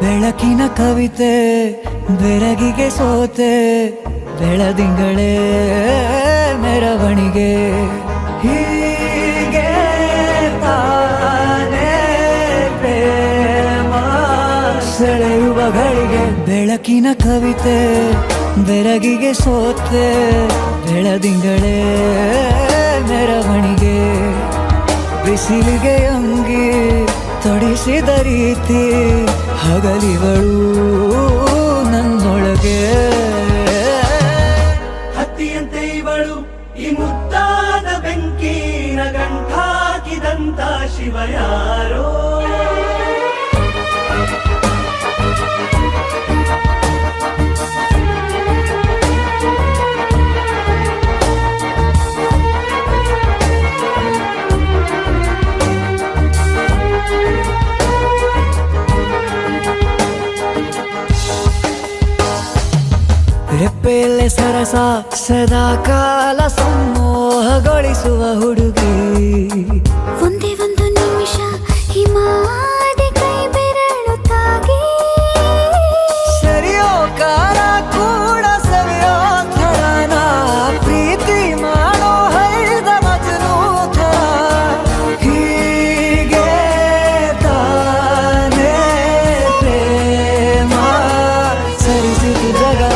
ಬೆಳಕಿನ ಕವಿತೆ ಬೆರಗಿಗೆ ಸೋತೆ ಬೆಳದಿಂಗಳೇ ಮೆರವಣಿಗೆ ಹೀಗೆ ತಾನೇ ಪ್ರೇಮ ಸೆಳೆಯುವ ಗಳಿಗೆ ಬೆಳಕಿನ ಕವಿತೆ ಬೆರಗಿಗೆ ಸೋತೆ ಬೆಳದಿಂಗಳೇ ಮೆರವಣಿಗೆ ಬಿಸಿಲಿಗೆ ಅಂಗಿ ತೊಡಿಸಿದ ರೀತಿ ಹಗಲಿಗಳು ನನ್ನೊಳಗೆ ಹತ್ತಿಯಂತೆ ಇವಳು ಈ ಮುದ್ದಾದ ಬೆಂಕಿನ ಗಂಟಾಕಿದಂತ ಶಿವ ಯಾರೋ ರೆಪ್ಪೆಯಲ್ಲೇ ಸರಸ ಸದಾ ಕಾಲ ಸಂಮೋಹಗೊಳಿಸುವ ಹುಡುಗಿ ಒಂದೇ ಒಂದು ನಿಮಿಷ ಹಿಮಾದಿ ಕೈ ಬೆರಳು ತಾಗಿ ಸರಿಯೋ ಕಾಲ ಕೂಡ ಸರಿಯೋ ಥರನ ಪ್ರೀತಿ ಮಾಡೋ ಹೈದ ಮಜನು ಥರ ಹೀಗೆ ತಾನೇ ಪ್ರೇಮ ಸರಿಸಿತು ಜಗವ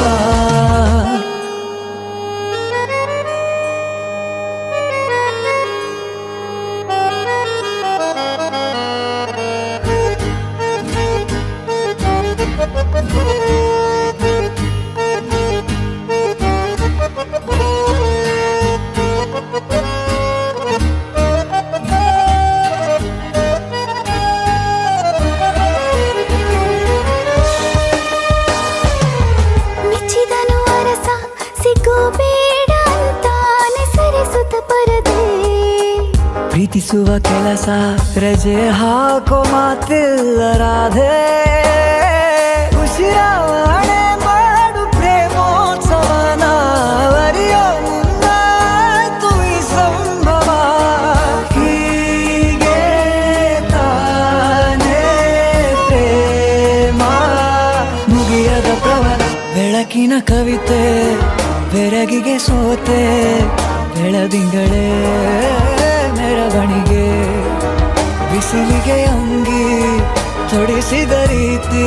ಮೆಚ್ಚಿದನು ಅರಸ ಸಿಗೋ ಬೇಡ ಅಂತಾನೆ ಸರಿಸುತ್ತ ಪರದೆ ಪ್ರೀತಿಸುವ ಕೆಲಸ ರಜೆ ಹಾಕೋ ಮಾತಿಲ್ಲ ರಾಧೆ ಉಸಿರಾವಣೆ ಮಾಡು ಪ್ರೇಮೋತ್ಸವನ ಅರಿಯೋ ಮುಂದಾಯ್ತು ಈ ಸಂಭವ ಹೀಗೆ ತಾನೇ ಪ್ರೇಮ ಮುಗಿಯದ ಪ್ರವರ ಬೆಳಕಿನ ಕವಿತೆ ಬೆರಗಿಗೆ ಸೋತೆ ಬೆಳದಿಂಗಳೇ ಮೆರವಣಿಗೆ ಬಿಸಿಲಿಗೆ ಅಂಗಿ ತೊಡಿಸಿದ ರೀತಿ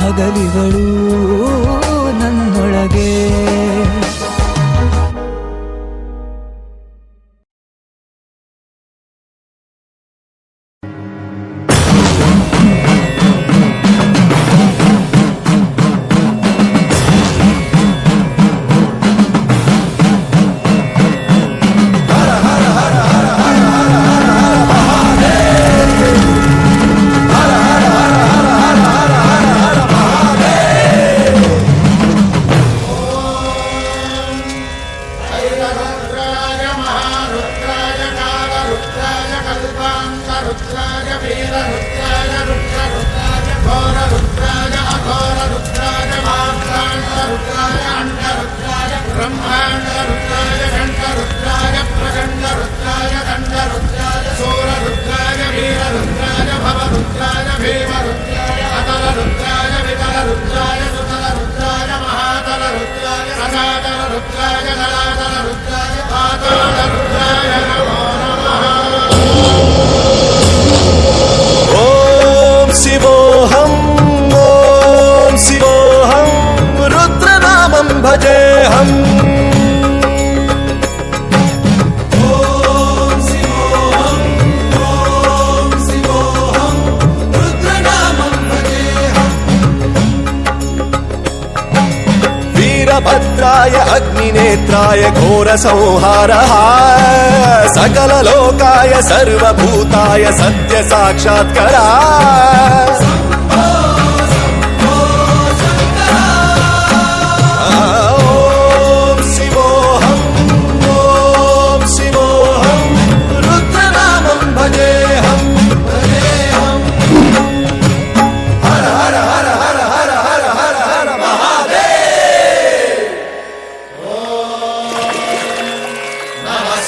ಹಗಲಿಗಳು ನನ್ನೊಳಗೆ शिवोऽहं रुद्रनामं भजेऽहम् वीरभद्राय अग्निनेत्राय घोरसंहारः सकललोकाय सर्वभूताय सत्यसाक्षात्करा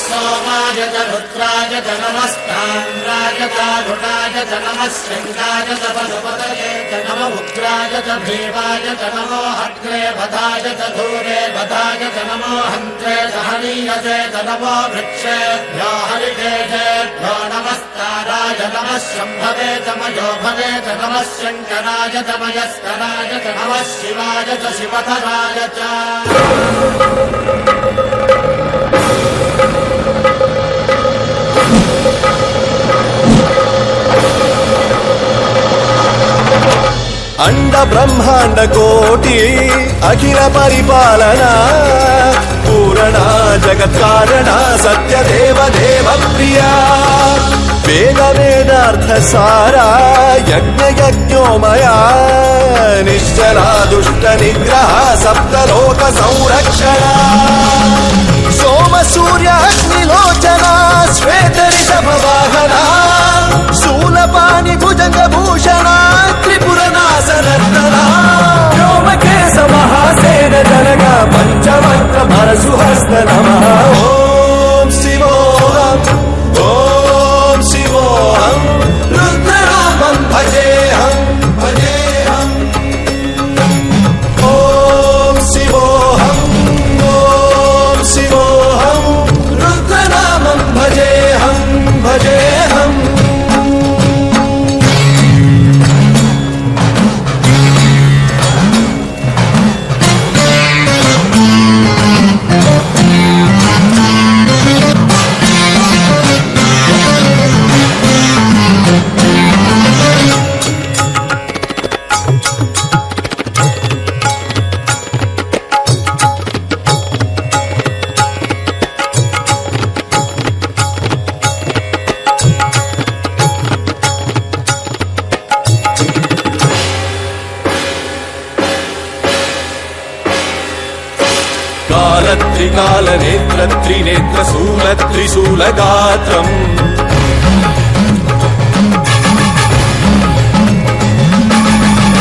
Soma सोमाय च रुद्राय च नमस्ताम्राय च घुटाय च नमः शङ्काय च पशुपतये च नम उग्राय च भीमाय च नमो अग्रे वधाय च धूरे वधाय च नमो हन्त्रे च हनीयसे च नमो वृक्षेभ्यो हरिकेशेभ्यो नमस्ताराय नमः शम्भवे च मयोभवे च नमः शङ्कराय च मयस्कराय च नमः शिवाय च शिवधराय च अंड ब्रह्मांड कोटि अखिल परिपालना पूरणा जगत् कारणा सत्य देव देव प्रिया वेद वेदार्थ सारा यज्ञ यज्ञोमया निश्चला दुष्ट निग्रह सप्तलोक संरक्षणा सोम सूर्य अग्निलोचना श्वेत ऋषभ वाहना शूलपाणि भुजंग भूषणा त्रिपुर नासनर्तना व्योमकेश महासेन जनक पंचवक्त्र परशुहस्त नमः ओम शिवोऽहम् ओम शिवोऽहम् रुद्रनामं भजेऽहम् भजेऽहम् ओम शिवोऽहम् रुद्रनामं भजेऽहम् भजेऽहम् काल नेत्र त्रिनेत्र शूल त्रिशूल गात्रम्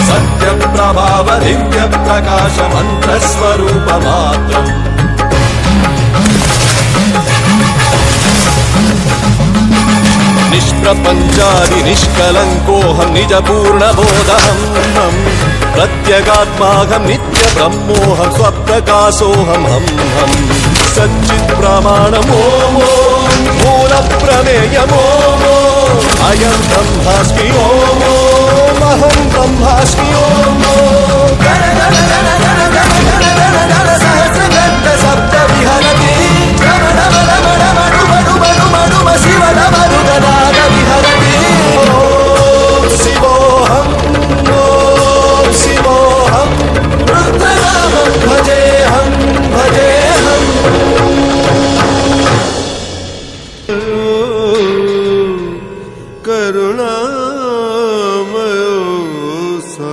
सत्य प्रभाव दिव्य प्रकाश मंत्र स्वरूप मात्रम् निष्प्रपञ्चादि निष्कलङ्कोऽहं निज पूर्ण बोधहम् प्रत्यगात्माहं नित्य ब्रह्मोऽहं स्वप्रकाशोऽहं हम सच्चित् प्रमाणमोमो मूल प्रमेयमो अयं ब्रह्मास्मि ओमो अहं ब्रह्मास्मि ओमो गण गण गण गण गण गण गण गण सहस्रगण्ड सप्त विहरति रमण रमण रमण मणु मणु मणु शिव नमनु गदाद विहरति ओम शिवोऽहम् रुद्रनामं भजेऽहम् भजेऽहम् करुणामयो सा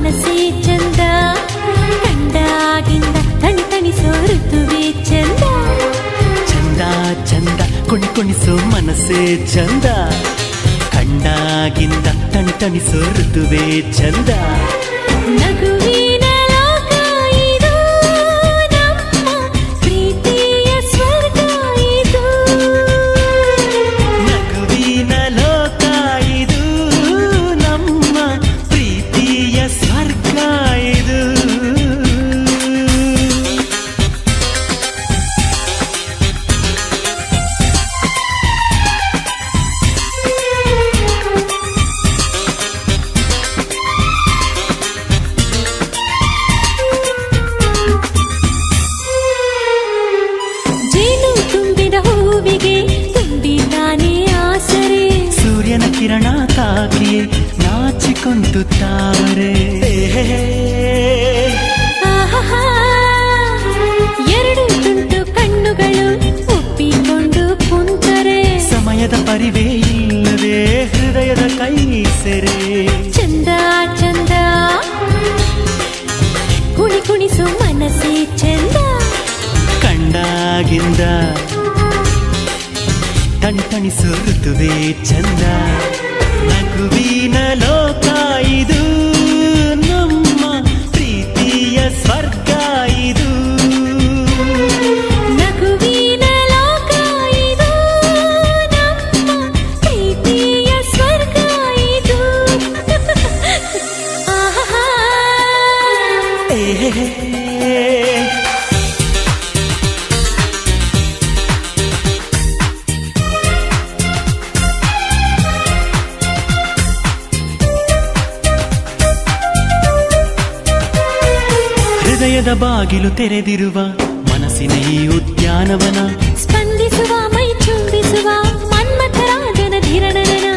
ಮನಸ್ಸೇ ಚಂದ ಕಂಡಾಗಿಂದ ತಣಿ ತಣಿಸೋ ಋತುವೇ ಚಂದ ಚಂದ ಚಂದ ಕುಣಿಸೋ ಮನಸ್ಸೇ ಚಂದ ಕಂಡಾಗಿಂದ ತಣಿಸೋ ಋತುವೇ ಚಂದ ನಗುವಿನ ಲೋಕ ಇದು ನಮ್ಮ ಪ್ರೀತಿಯ ಸ್ವರ್ಗ ಇದು ನಗುವಿನ ಲೋಕ ಇದು ನಮ್ಮ ಪ್ರೀತಿಯ ಸ್ವರ್ಗ ಇದು ಜೇನು ತುಂಬಿದ ಹೂವಿಗೆ ತುಂಬಿದಾನೆ ಆಸರೆ ಸೂರ್ಯನ ಕಿರಣ ತಾಕಿಯೇ ನಾಚಿಕೊಂತು ತಾರೆ ಆಹಾ ಎರಡು ತುಂಟು ಕಣ್ಣುಗಳು ಒಪ್ಪಿಕೊಂಡು ಕುಂತರೆ ಸಮಯದ ಪರಿವೇ ಇಲ್ಲವೇ ಹೃದಯದ ಕೈ ಸೆರೆ ಚಂದ ಚಂದ ಕುಣಿಸೋ ಮನಸ್ಸೇ ಚಂದ ಕಂಡಾಗಿಂದ ತಣಿಸೋ ಋತುವೇ ಚಂದ ನಗುವಿನ ಲೋಕ ಇದು ನಮ್ಮ ಪ್ರೀತಿಯ ಸ್ವರ್ಗ ಇದು ನಗುವಿನ ಲೋಕ ಇದು ನಮ್ಮ ಪ್ರೀತಿಯ ಸ್ವರ್ಗ ಇದು ಆಹಾ ಹೃದಯದ ಬಾಗಿಲು ತೆರೆದಿರುವ ಮನಸ್ಸಿನ ಈ ಉದ್ಯಾನವನ ಸ್ಪಂದಿಸುವ ಮೈ ಚುಂಬಿಸುವ ಮನ್ಮಥರಾಜನ ಧಿರಣನ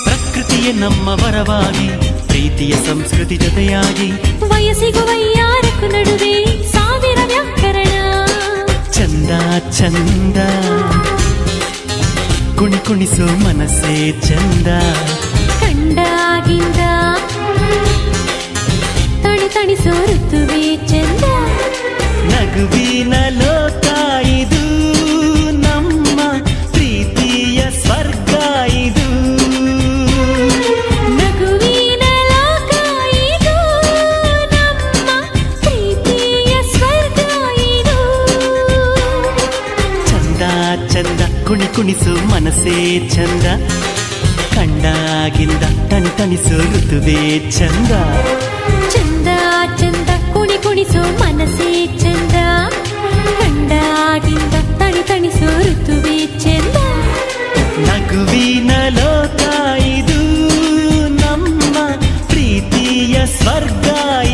ಪ್ರಕೃತಿಯೇ ನಮ್ಮ ವರವಾಗಿ ಪ್ರೀತಿಯ ಸಂಸ್ಕೃತಿ ಜೊತೆಯಾಗಿ ವಯಸ್ಸಿಗೂ ವೈಯಾರಕ್ಕೂ ನಡುವೆ ಸಾವಿರ ವ್ಯಾಕರಣ ಚಂದ ಚಂದ ಕುಣಿಸೋ ಮನಸ್ಸೇ ಚಂದ ಕಂಡಾಗಿಂದ ತಣಿಸೋ ಋತುವೇ ಚಂದ ನಗುವಿನ ಲೋಕ ಇದು ನಮ್ಮ ಪ್ರೀತಿಯ ಸ್ವರ್ಗ ಇದು ನಗುವಿನ ಲೋಕ ಇದು ನಮ್ಮ ಪ್ರೀತಿಯ ಸ್ವರ್ಗ ಇದು ಚಂದ ಚಂದ ಕುಣಿಸೋ ಮನಸ್ಸೇ ಚಂದ ಕಂಡಾಗಿಂದ ತಣಿಸೋ ಋತುವೇ ಚಂದ ಚಂದ ಚಂದ ಕುಣಿಸೋ ಮನಸ್ಸೇ ಚಂದ ಕಂಡಾಗಿಂದ ತಣಿಸೋ ಋತುವೇ ಚಂದ ನಗುವಿನ ಲೋಕ ಇದು ನಮ್ಮ ಪ್ರೀತಿಯ ಸ್ವರ್ಗ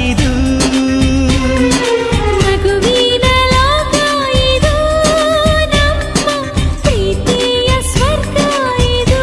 ಇದು ನಗುವಿನ ಲೋಕ ಇದು ನಮ್ಮ ಪ್ರೀತಿಯ ಸ್ವರ್ಗ ಇದು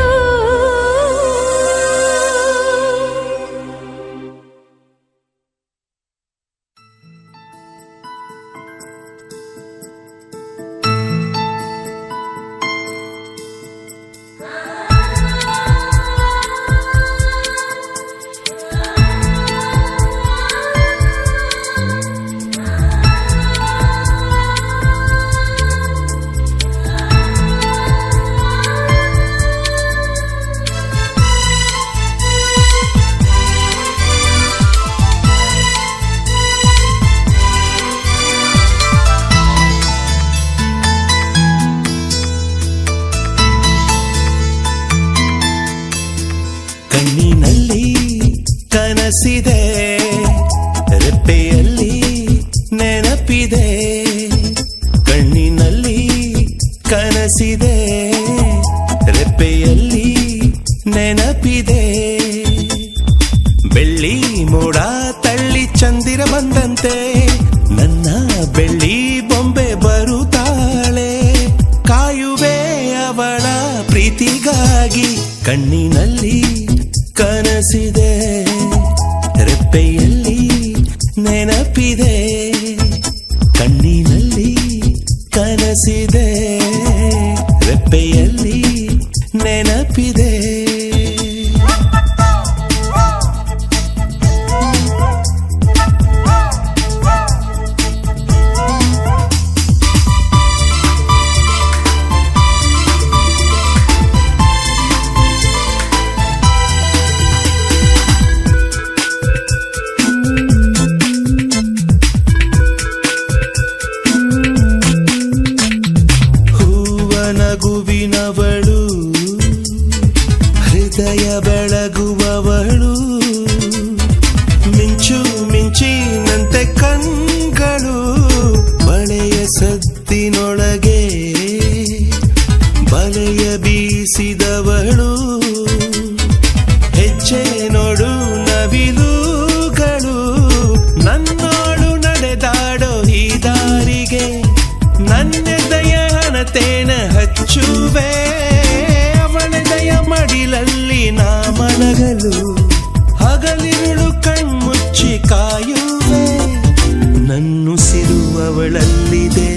ಕಣ್ಣಿನಲ್ಲಿ ಕನಸಿದೆ ರೆಪ್ಪೆಯಲ್ಲಿ ನೆನಪಿದೆ ಕಣ್ಣಿನಲ್ಲಿ ಕನಸಿದೆ ರೆಪ್ಪೆಯಲ್ಲಿ ನೆನಪಿದೆ ಬೆಳ್ಳಿ ಮೋಡ ತಳ್ಳಿ ಚಂದಿರ ಬಂದಂತೆ ನನ್ನ ಬೆಳ್ಳಿ ಬೊಂಬೆ ಬರುತ್ತಾಳೆ ಕಾಯುವೆ ಅವಳ ಪ್ರೀತಿಗಾಗಿ ಕಣ್ಣಿನಲ್ಲಿ ಕನಸಿದೆ ರೆಪ್ಪೆಯಲ್ಲಿ ನೆನಪಿದೆ ಕಣ್ಣಿನಲ್ಲಿ ಕನಸಿದೆ ರೆಪ್ಪೆಯಲ್ಲಿ ನೆನಪಿದೆ ನಗುವಿನವಳು ಹೃದಯ ಬೆಳಗುವವಳು ಮಿಂಚು ಮಿಂಚಿನಂತೆ ಕಣ್ಗಳು ಬಳೆಯ ಸದ್ದಿನೊಳಗೆ ಬಲೆಯ ಬೀಸಿದವಳು ಹೆಜ್ಜೆ ನೋಡು ನವಿಲುಗಳು ನನ್ನೋಳು ನಡೆದಾಡೋ ಈ ದಾರಿಗೆ ನನ್ನೆದೆಯ ಹಣತೇನ ಹಚ್ಚುವೆ ಅವಳೆದೆಯ ಮಡಿಲಲ್ಲಿ ನಾ ಮಲಗಲು ಹಗಲಿರುಳು ಕಣ್ಮುಚ್ಚಿ ಕಾಯುವೆ ನನ್ನುಸಿರುವವಳಲ್ಲಿದೆ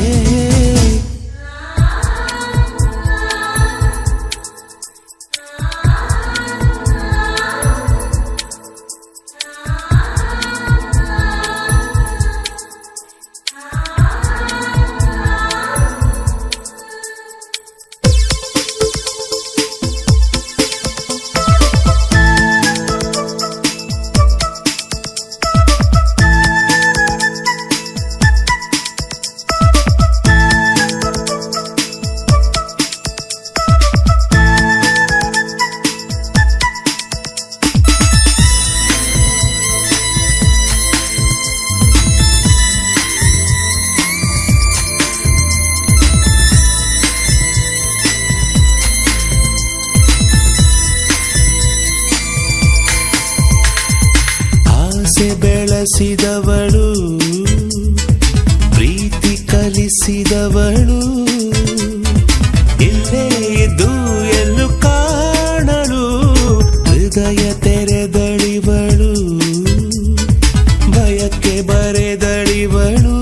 ಬೆಳೆಸಿದವಳು ಪ್ರೀತಿ ಕಲಿಸಿದವಳು ಇಲ್ಲೇ ಇದ್ದು ಎಲ್ಲೂ ಕಾಣಳು ಹೃದಯ ತೆರೆದಳಿವಳು ಭಯಕ್ಕೆ ಬರೆದಳಿವಳು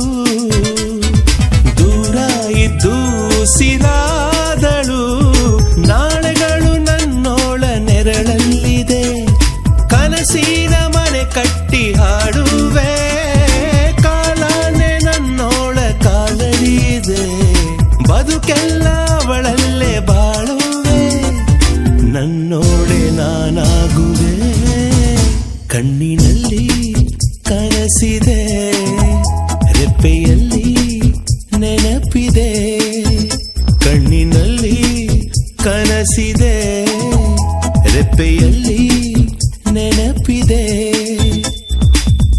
ದೂರ ಇದ್ದು ಉಸಿರಾದಳು ನಾಳೆಗಳು ನನ್ನೋಳ ನೆರಳಲ್ಲಿದೆ ಕನಸಿನ ಮನೆ ಕಟ್ಟಿ ಹಾಡುವೆ ಕಾಲನೆ ನನ್ನೋಳ ಕಾಲಡಿದೆ ಬದುಕೆಲ್ಲ ಅವಳಲ್ಲೇ ಬಾಳುವೆ ನನ್ನೋಳೆ ನಾನಾಗುವೆ ಕಣ್ಣಿನಲ್ಲಿ ಕನಸಿದೆ ರೆಪ್ಪೆಯಲ್ಲಿ ನೆನಪಿದೆ ಕಣ್ಣಿನಲ್ಲಿ ಕನಸಿದೆ ರೆಪ್ಪೆಯಲ್ಲಿ ನೆನಪಿದೆ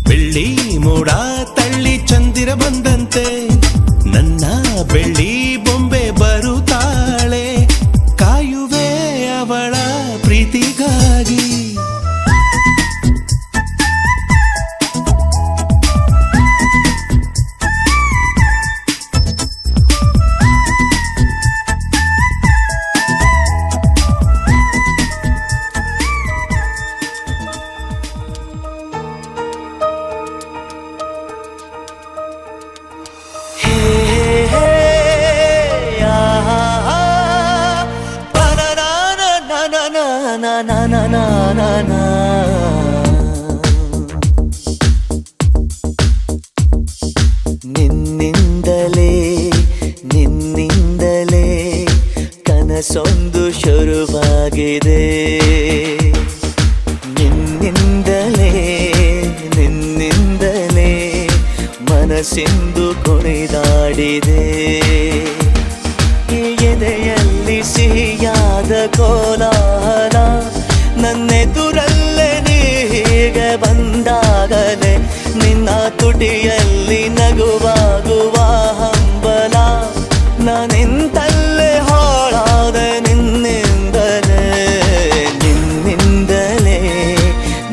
ಬೆಳ್ಳಿ ಮೋಡ ತಳ್ಳಿ ಚಂದಿರ ಬಂದಂತೆ ನನ್ನ ಬೆಳ್ಳಿ ಬೊಂಬೆ ಬರುತ್ತಾಳೆ ಕಾಯುವೆ ಅವಳ ಪ್ರೀತಿಗಾಗಿ ನಿನ್ನಿಂದಲೇ ಕನಸೊಂದು ಶುರುವಾಗಿದೆ ನಿನ್ನಿಂದಲೇ ಮನಸ್ಸಿಂದು ಕುಣಿದಾಡಿದೆ ಎದೆಯಲ್ಲಿ ಸಿಹಿಯಾದ ಕೋಲಾಹಲ ನನ್ನೆದುರಲ್ಲೇ ನೀಗೆ ಬಂದಾಗಲೇ ನಿನ್ನ ತುಟಿಯಲ್ಲಿ ನಗುವಾಗುವ ಹಂಬಲ ನಾನಿಂತಲ್ಲೇ ಹಾಳಾದ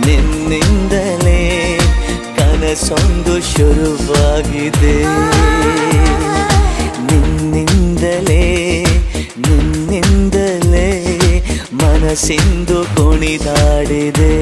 ನಿನ್ನಿಂದಲೇ ಕನಸೊಂದು ಶುರುವಾಗಿದೆ ನಿನ್ನಿಂದಲೇ ಮನಸ್ಸಿಂದು ಕುಣಿದಾಡಿದೆ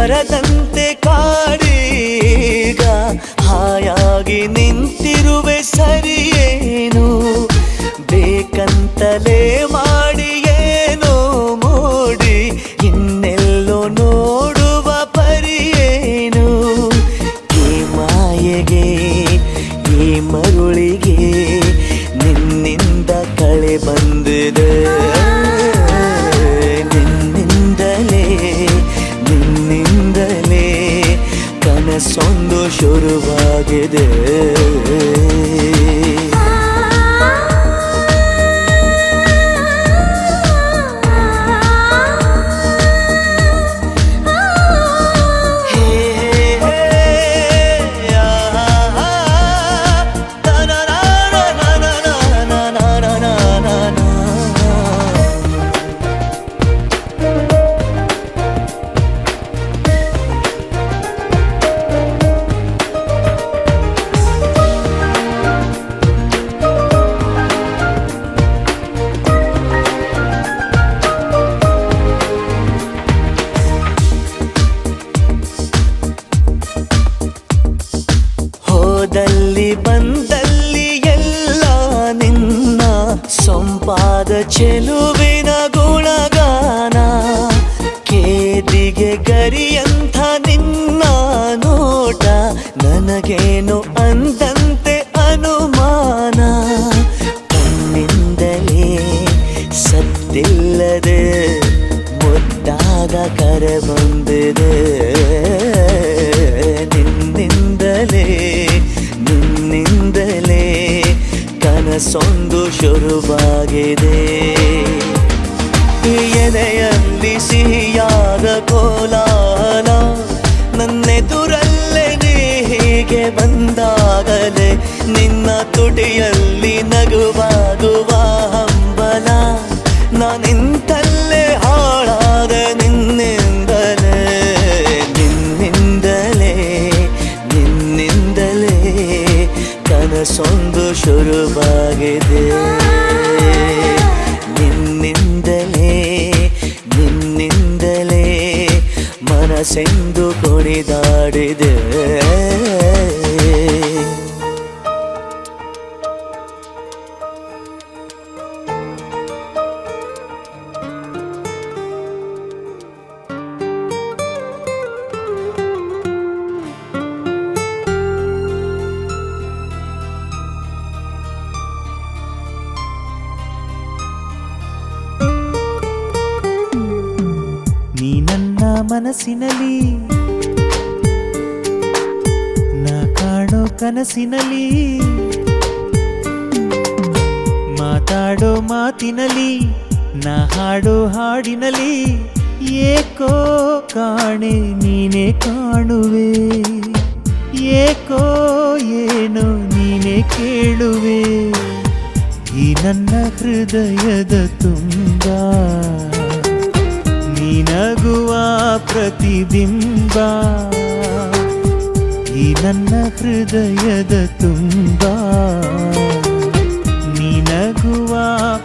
ಬರದಂತೆ ಕಾಡೀಗ ಹಾಯಾಗಿ ನಿಂತಿರುವೆ ಸರಿಯೇನು ಬೇಕಂತಲೇ ಮಾಡಿ ಏನೋ ಮೋಡಿ ಇನ್ನೆಲ್ಲೋ ನೋಡುವ ಪರಿಯೇನು ಈ ಮಾಯೆಗೆ ಈ ಮರುಳಿಗೆ ನಿನ್ನಿಂದ ಕಳೆ ಬಂದಿದೆ ನಿನ್ನಿಂದಲೇ ಕನಸೊಂದು ಶುರುವಾಗಿದೆ ಹೋದಲ್ಲಿ ಬಂದಲ್ಲಿ ಎಲ್ಲ ನಿನ್ನ ಸೊಂಪಾದ ಚೆಲುವಿನ ಗುಣಗಾನ ಕೇದಿಗೆ ಗರಿಯಂಥ ನಿನ್ನ ನೋಟ ನನಗೇನು ಅಂದಂತೆ ಅನುಮಾನ ಕಣ್ಣಿಂದಲೇ ಸತ್ತಿಲ್ಲದೆ ಮುದ್ದಾದ ಕರೆ ಬಂದಿದೆ ನಿನ್ನಿಂದಲೇ ಕನಸೊಂದು ಶುರುವಾಗಿದೆ ಎದೆಯಲ್ಲಿ ಸಿಹಿಯಾದ ಕೋಲಾಹಲ ನನ್ನೆದುರಲ್ಲೇ ನೀ ಹೀಗೆ ಬಂದಾಗಲೇ ನಿನ್ನ ತುಟಿಯಲ್ಲಿ ನಗುವಾಗುವ ಹಂಬಲ ನಾನಿಂತಲ್ಲೇ ಹಾಳಾದ ನಿನ್ನಿಂದಲೇ ಕನಸೊಂದು ಶುರುವಾಗಿದೆ ನಿನ್ನಿಂದಲೇ ಮನಸ್ಸೆಂದು ಕುಣಿದಾಡಿದೆ ನೀ ನನ್ನ ಮನಸ್ಸಿನಲ್ಲಿ ನಾ ಕಾಣೋ ಕನಸಿನಲ್ಲಿ ಮಾತಾಡೋ ಮಾತಿನಲ್ಲಿ ನಾ ಹಾಡೋ ಹಾಡಿನಲ್ಲಿ ಏಕೋ ಕಾಣೆ ನೀನೇ ಕಾಣುವೆ ಏಕೋ ಏನೋ ನೀನೇ ಕೇಳುವೆ ಈ ನನ್ನ ಹೃದಯದ ತುಂಬ ನಗುವ ಪ್ರತಿಬಿಂಬ ಈ ನನ್ನ ಹೃದಯದ ತುಂಬ ನೀ ನಗುವ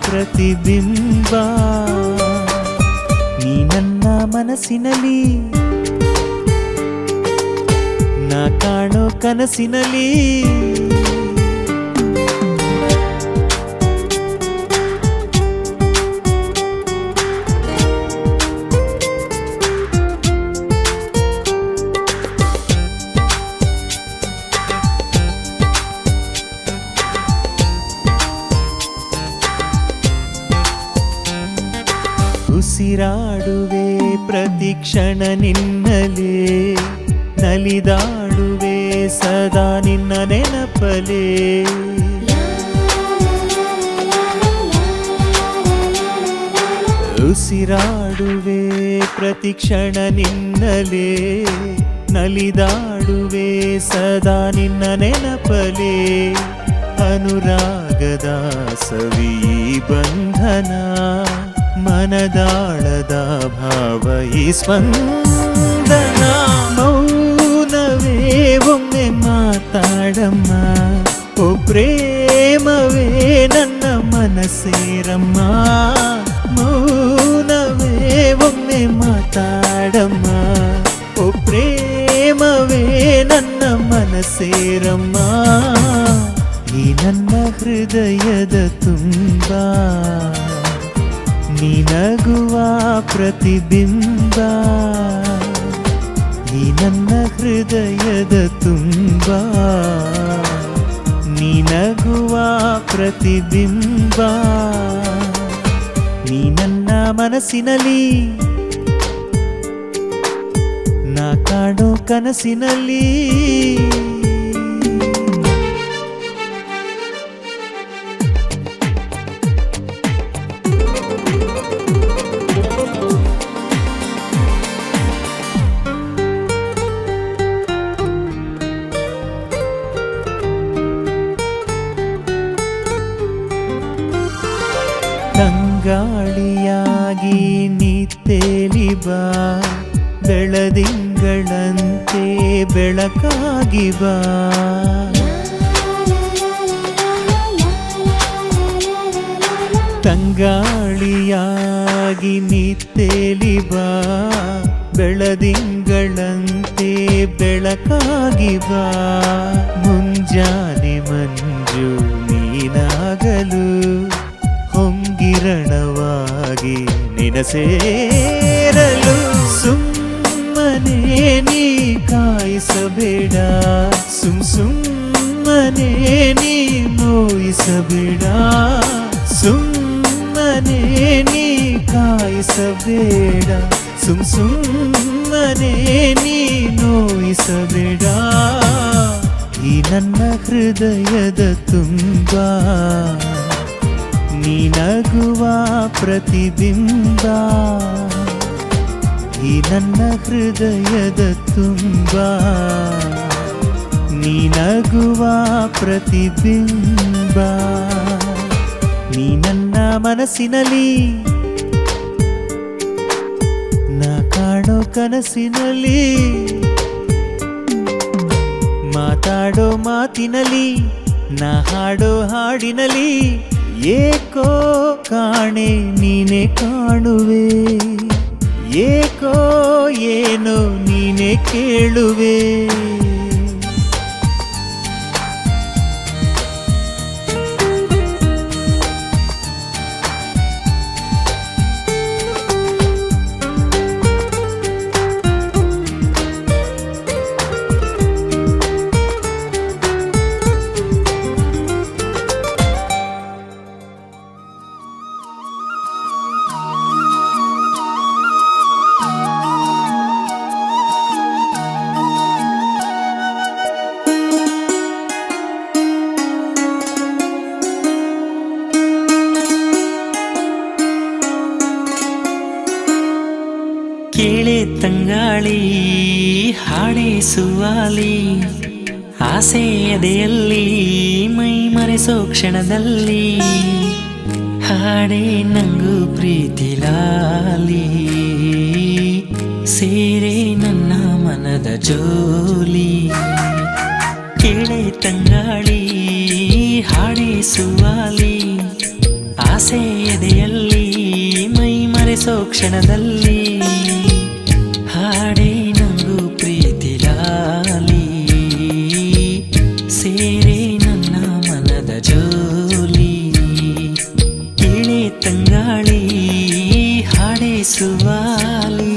ಪ್ರತಿಬಿಂಬ ನೀ ನನ್ನ ಮನಸ್ಸಿನಲ್ಲಿ ನಾ ಕಾಣೋ ಕನಸಿನಲ್ಲಿ ಉಸಿರಾಡುವೆ ಪ್ರತಿಕ್ಷಣ ನಿನ್ನಲೇ ನಲಿದಾಡುವೆ ಸದಾ ನಿನ್ನ ನೆನಪಲೇ ಉಸಿರಾಡುವೆ ಪ್ರತಿಕ್ಷಣ ನಿನ್ನಲೇ ನಲಿದಾಡುವೆ ಸದಾ ನಿನ್ನ ನೆನಪಲೇ ಅನುರಾಗದ ಸವಿ ಬಂಧನ ಮನದಾಳದ ಭಾವ ಈ ಸ್ಪಂದನ ಮೌನವೇ ಒಮ್ಮೆ ಮಾತಾಡಮ್ಮ ಓ ಪ್ರೇಮವೇ ನನ್ನ ಮನಸ್ಸೇರಮ್ಮ ಮೌನವೇ ಒಮ್ಮೆ ಮಾತಾಡಮ್ಮ ಓ ಪ್ರೇಮವೇ ನನ್ನ ಮನಸೇರಮ್ಮ ಈ ನನ್ನ ಹೃದಯದ ತುಂಬ ನಿನಗುವ ಪ್ರತಿಬಿಂಬ ಈ ನನ್ನ ಹೃದಯದ ತುಂಬ ನಿನಗುವ ಪ್ರತಿಬಿಂಬ ನೀ ನನ್ನ ಮನಸ್ಸಿನಲ್ಲಿ ನಾ ಕಾಣೋ ಕನಸಿನಲ್ಲಿ ತಂಗಾಳಿಯಾಗಿ ನೀ ತೇಲಿ ಬಾ ಬೆಳದಿಂಗಳಂತೆ ಬೆಳಕಾಗಿ ಬಾ ತಂಗಾಳಿಯಾಗಿ ನೀ ತೇಲಿ ಬಾ ಬೆಳದಿಂಗಳಂತೆ ಬೆಳಕಾಗಿ ಬಾ ಮುಂಜಾನೆ ಮಂಜು ನೀನಾಗಲು ಹೊಂಗಿರಣವಾಗಿ ನೆನಸೇರಲು ಸುಮ್ಮನೆ ನೀ ಕಾಯಿಸಬೇಡ ಸುಮ್ಮನೆ ನೀ ನೋಯಿಸಬೇಡ ಸುಮ್ಮನೆ ನೀ ಕಾಯಿಸಬೇಡ ಸುಮ್ಮನೆ ನೀ ನೋಯಿಸಬೇಡ ಈ ನನ್ನ ಹೃದಯದ ತುಂಬ ನೀನಗುವ ಪ್ರತಿಬಿಂಬ ಈ ನನ್ನ ಹೃದಯದ ತುಂಬ ನೀನಗುವ ಪ್ರತಿಬಿಂಬ ನೀ ನನ್ನ ಮನಸ್ಸಿನಲ್ಲಿ ನಾ ಕಾಣೋ ಕನಸಿನಲ್ಲಿ ಮಾತಾಡೋ ಮಾತಿನಲ್ಲಿ ನಾ ಹಾಡೋ ಹಾಡಿನಲ್ಲಿ ಏಕೋ ಕಾಣೆ ನೀನೆ ಕಾಣುವೆ ಏಕೋ ಏನೋ ನೀನೆ ಕೇಳುವೆ ಕೇಳೆ ತಂಗಾಳಿ ಹಾಡೆ ಸುವಾಲಿ ಆಸೆ ಎದೆಯಲ್ಲಿ ಮೈ ಮರೆಸೋ ಕ್ಷಣದಲ್ಲಿ ಹಾಡೆ ನಂಗು ಪ್ರೀತಿ ಲಾಲಿ ಸೇರೆ ನನ್ನ ಮನದ ಜೋಲಿ ಕೇಳೆ ತಂಗಾಳಿ ಹಾಡೆ ಸುವಾಲಿ ಆಸೆ ಎದೆಯಲ್ಲಿ ಮೈ ಮರೆಸೋ ಕ್ಷಣದಲ್ಲಿ ಹಾಡೆ ನಂಗು ಪ್ರೀತಿ ಲಾಲಿ ಸೇರೆ ನನ್ನ ಮನದ ಜೋಲಿ ಕೇಳೆ ತಂಗಾಳಿ ಹಾಡೆ ಸುವಾಲಿ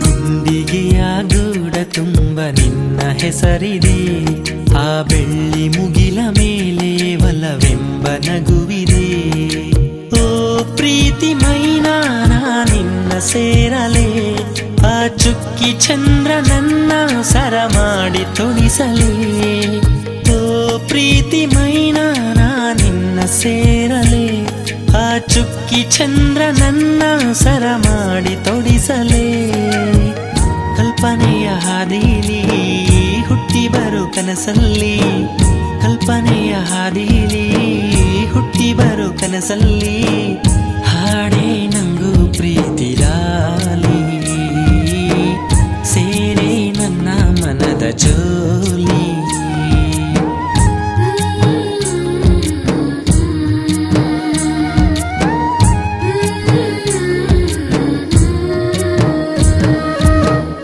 ಗುಂಡಿಗೆಯ ಗೂಡ ತುಂಬ ನಿನ್ನ ಹೆಸರಿದೆ ಆ ಬೆಳ್ಳಿ ಮುಗಿಲ ಮೇಲೆ ಒಲವೆಂಬ ನಗುವಿದೆ ಓ ಪ್ರೀತಿ ಮೈನಾನ ನಿನ್ನ ಸೇರಲೆ ಆ ಚುಕ್ಕಿ ಚಂದ್ರ ನನ್ನ ಸರ ಮಾಡಿ ತೊಡಿಸಲೇ ಓ ಪ್ರೀತಿ ಮೈನಾನ ನಿನ್ನ ಸೇರಲೆ ಆ ಚುಕ್ಕಿ ಬೆಳಕಿ ಚಂದ್ರ ನನ್ನ ಸರ ಮಾಡಿ ತೊಡಿಸಲೇ ಕಲ್ಪನೆಯ ಹಾದಿಲಿ ಹುಟ್ಟಿ ಬರು ಕನಸಲ್ಲಿ ಕಲ್ಪನೆಯ ಹಾದಿಲಿ ಹುಟ್ಟಿ ಬರು ಕನಸಲ್ಲಿ ಹಾಡೇ ನಂಗೂ ಪ್ರೀತಿ ಲಾಲಿ ಸೇರೆ ನನ್ನ ಮನದ ಜೋಲಿ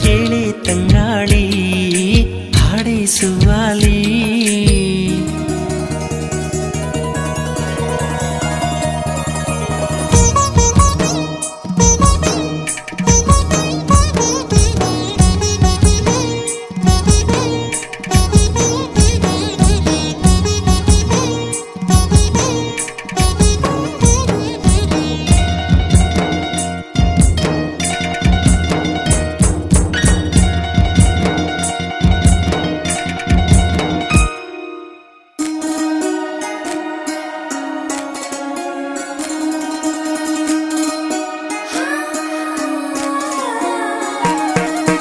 ಕೇಳಿ ತಂಗಾಳಿ ಹಾಡಿಸುವಾಲಿ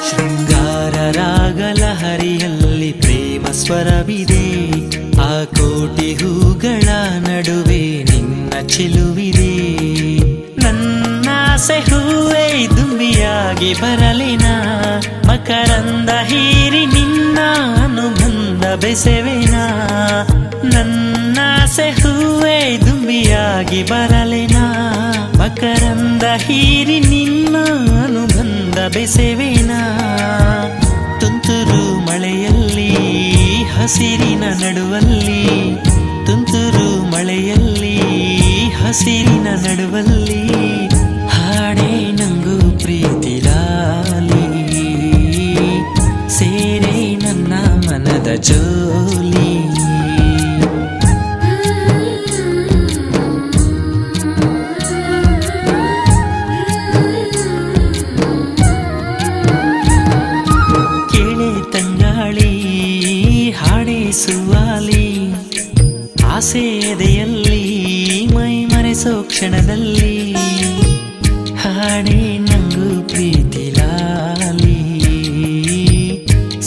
ಶೃಂಗಾರ ರಾಗಲಹರಿಯಲ್ಲಿ ಪ್ರೇಮ ಸ್ವರವಿದೆ ಆ ಕೋಟಿ ಹೂಗಳ ನಡುವೆ ನಿನ್ನ ಚೆಲುವಿದೆ ನನ್ನಾಸೆ ಹೂವೇ ದುಂಬಿಯಾಗಿ ಬರಲಿನ ಮಕರಂದ ಹೀರಿ ನಿನ್ನ ಅನುಬಂಧ ಬೆಸೆವೆನ ನನ್ನಾಸೆ ಹೂವೇ ದುಂಬಿಯಾಗಿ ಬರಲಿನ ಮಕರಂದ ಹೀರಿ ನಿನ್ನ ಅನುಬಂಧ ಬೆಸೆವೆನ ತುಂತುರು ಮಳೆಯಲ್ಲಿ ಹಸಿರಿನ ನಡುವಲ್ಲಿ ತುಂತುರು ಮಳೆಯಲ್ಲಿ ಹಸಿರಿನ ನಡುವಲ್ಲಿ ಹಾಡೇ ನಂಗೂ ಪ್ರೀತಿ ಲಾಲಿ ಸೇರೆ ನನ್ನ ಮನದ ಜೋಲಿ ಕೇಳೆ ತಂಗಾಳಿ ಹಾಡಿಸುವಾಲಿ ಆಸೆ ಎದೆಯಲ್ಲಿ ಮೈ ಮರೆಸೋ ಕ್ಷಣದಲ್ಲಿ ಹಾಡೇ ನಂಗೂ ಪ್ರೀತಿ ಲಾಲಿ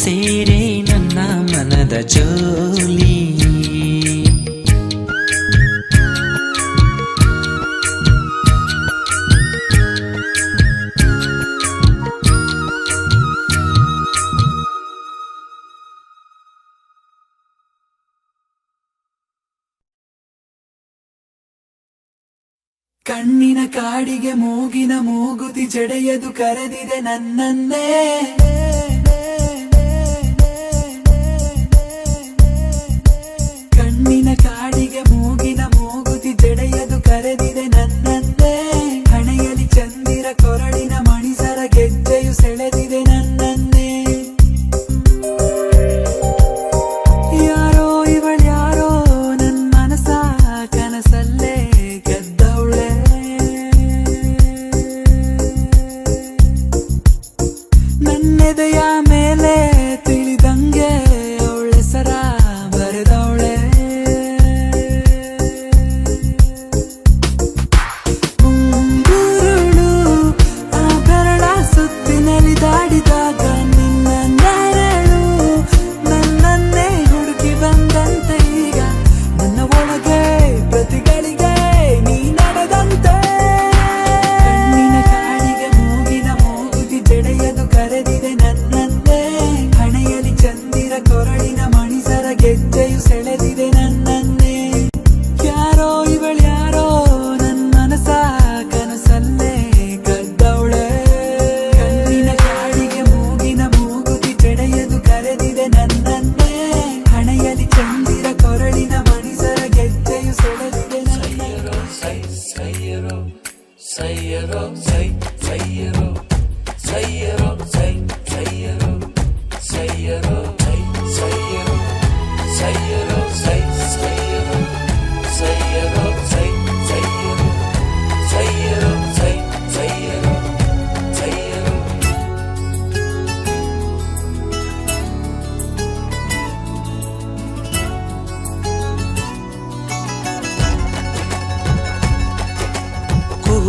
ಸೇರೆ ನನ್ನ ಮನದ ಜೋಲಿ ಕಣ್ಣಿನ ಕಾಡಿಗೆ ಮೂಗಿನ ಮೂಗುತಿ ಜಡೆಯದು ಕರೆದಿದೆ ನನ್ನನ್ನೇ ಕಣ್ಣಿನ ಕಾಡಿಗೆ ಮೂಗಿನ ಮೂಗುತಿ ಜಡೆಯದು ಕರೆದಿದೆ ನನ್ನನ್ನೇ ಹಣೆಯಲ್ಲಿ ಚಂದಿರ ಕೊರಳಿನ ಮಣಿಸರ ಗೆಜ್ಜೆಯು ಸೆಳೆದಿದೆ ನನ್ನನ್ನೇ ಯಾರೋ ಇವಳ್ಯಾರೋ ನನ್ ಮನಸ ಕನಸಲ್ಲೇ ಗೆದ್ದವಳೆ ನನ್ನೆದೆಯ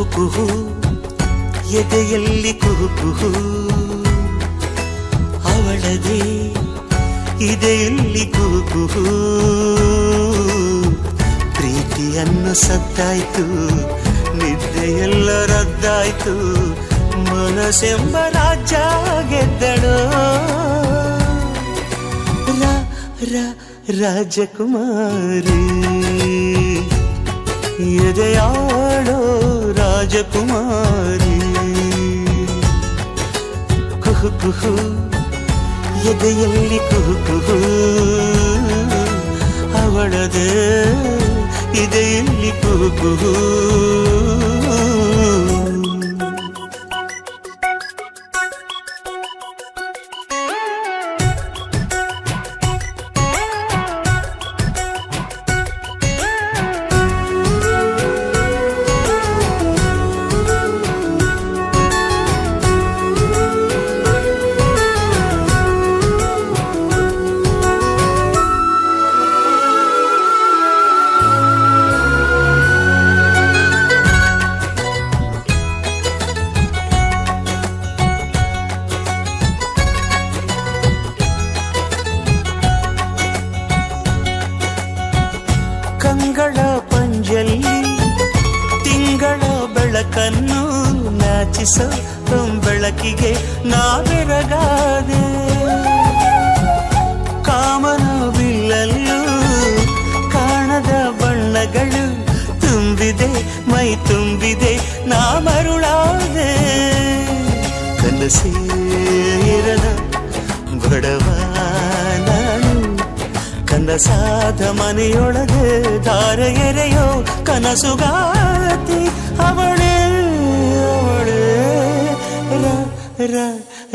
ಕುಹು ಕುಹು ಎದೆಯಲ್ಲಿ ಕುಹು ಕುಹು ಅವಳದೇ ಇದೆಯಲ್ಲಿ ಕುಹು ಕುಹು ಪ್ರೀತಿಯನ್ನು ಸದ್ದಾಯ್ತು ನಿದ್ದೆಯೆಲ್ಲ ರದ್ದಾಯ್ತು ಮನಸ್ಸೆಂಬ ರಾಜ್ಯ ಗೆದ್ದಳು ರಾಜಕುಮಾರಿ ಎದೆಯಾಳೋ ರಾಜಕುಮಾರಿ ಕುಹು ಕುಹು ಎದೆಯಲ್ಲಿ ಕುಹು ಕುಹು ಅವಳದೇ ಇದೆಯಲ್ಲಿ ಕುಹು ಕುಹು ಕಂಗಳ ಪಂಜಲ್ಲಿ ತಿಂಗಳ ಬೆಳಕನ್ನು ನಾಚಿಸೋ ಬೆಳಕಿಗೆ ನಾವೆರಗಾದೆ ಕಾಮನ ಬಿಲ್ಲಲ್ಲೂ ಕಾಣದ ಬಣ್ಣಗಳು ತುಂಬಿದೆ ಮೈ ತುಂಬಿದೆ ನಾ ಮರುಳಾದೆ ಕನಸೇ ಇರದ ಬಡವ ನಾನು ಕನಸಾದ ಮನೆಯೊಳಗೆ ದಾರ ಎರೆಯೋ ಕನಸುಗಾತಿ ಅವಳೇ ಅವಳೇ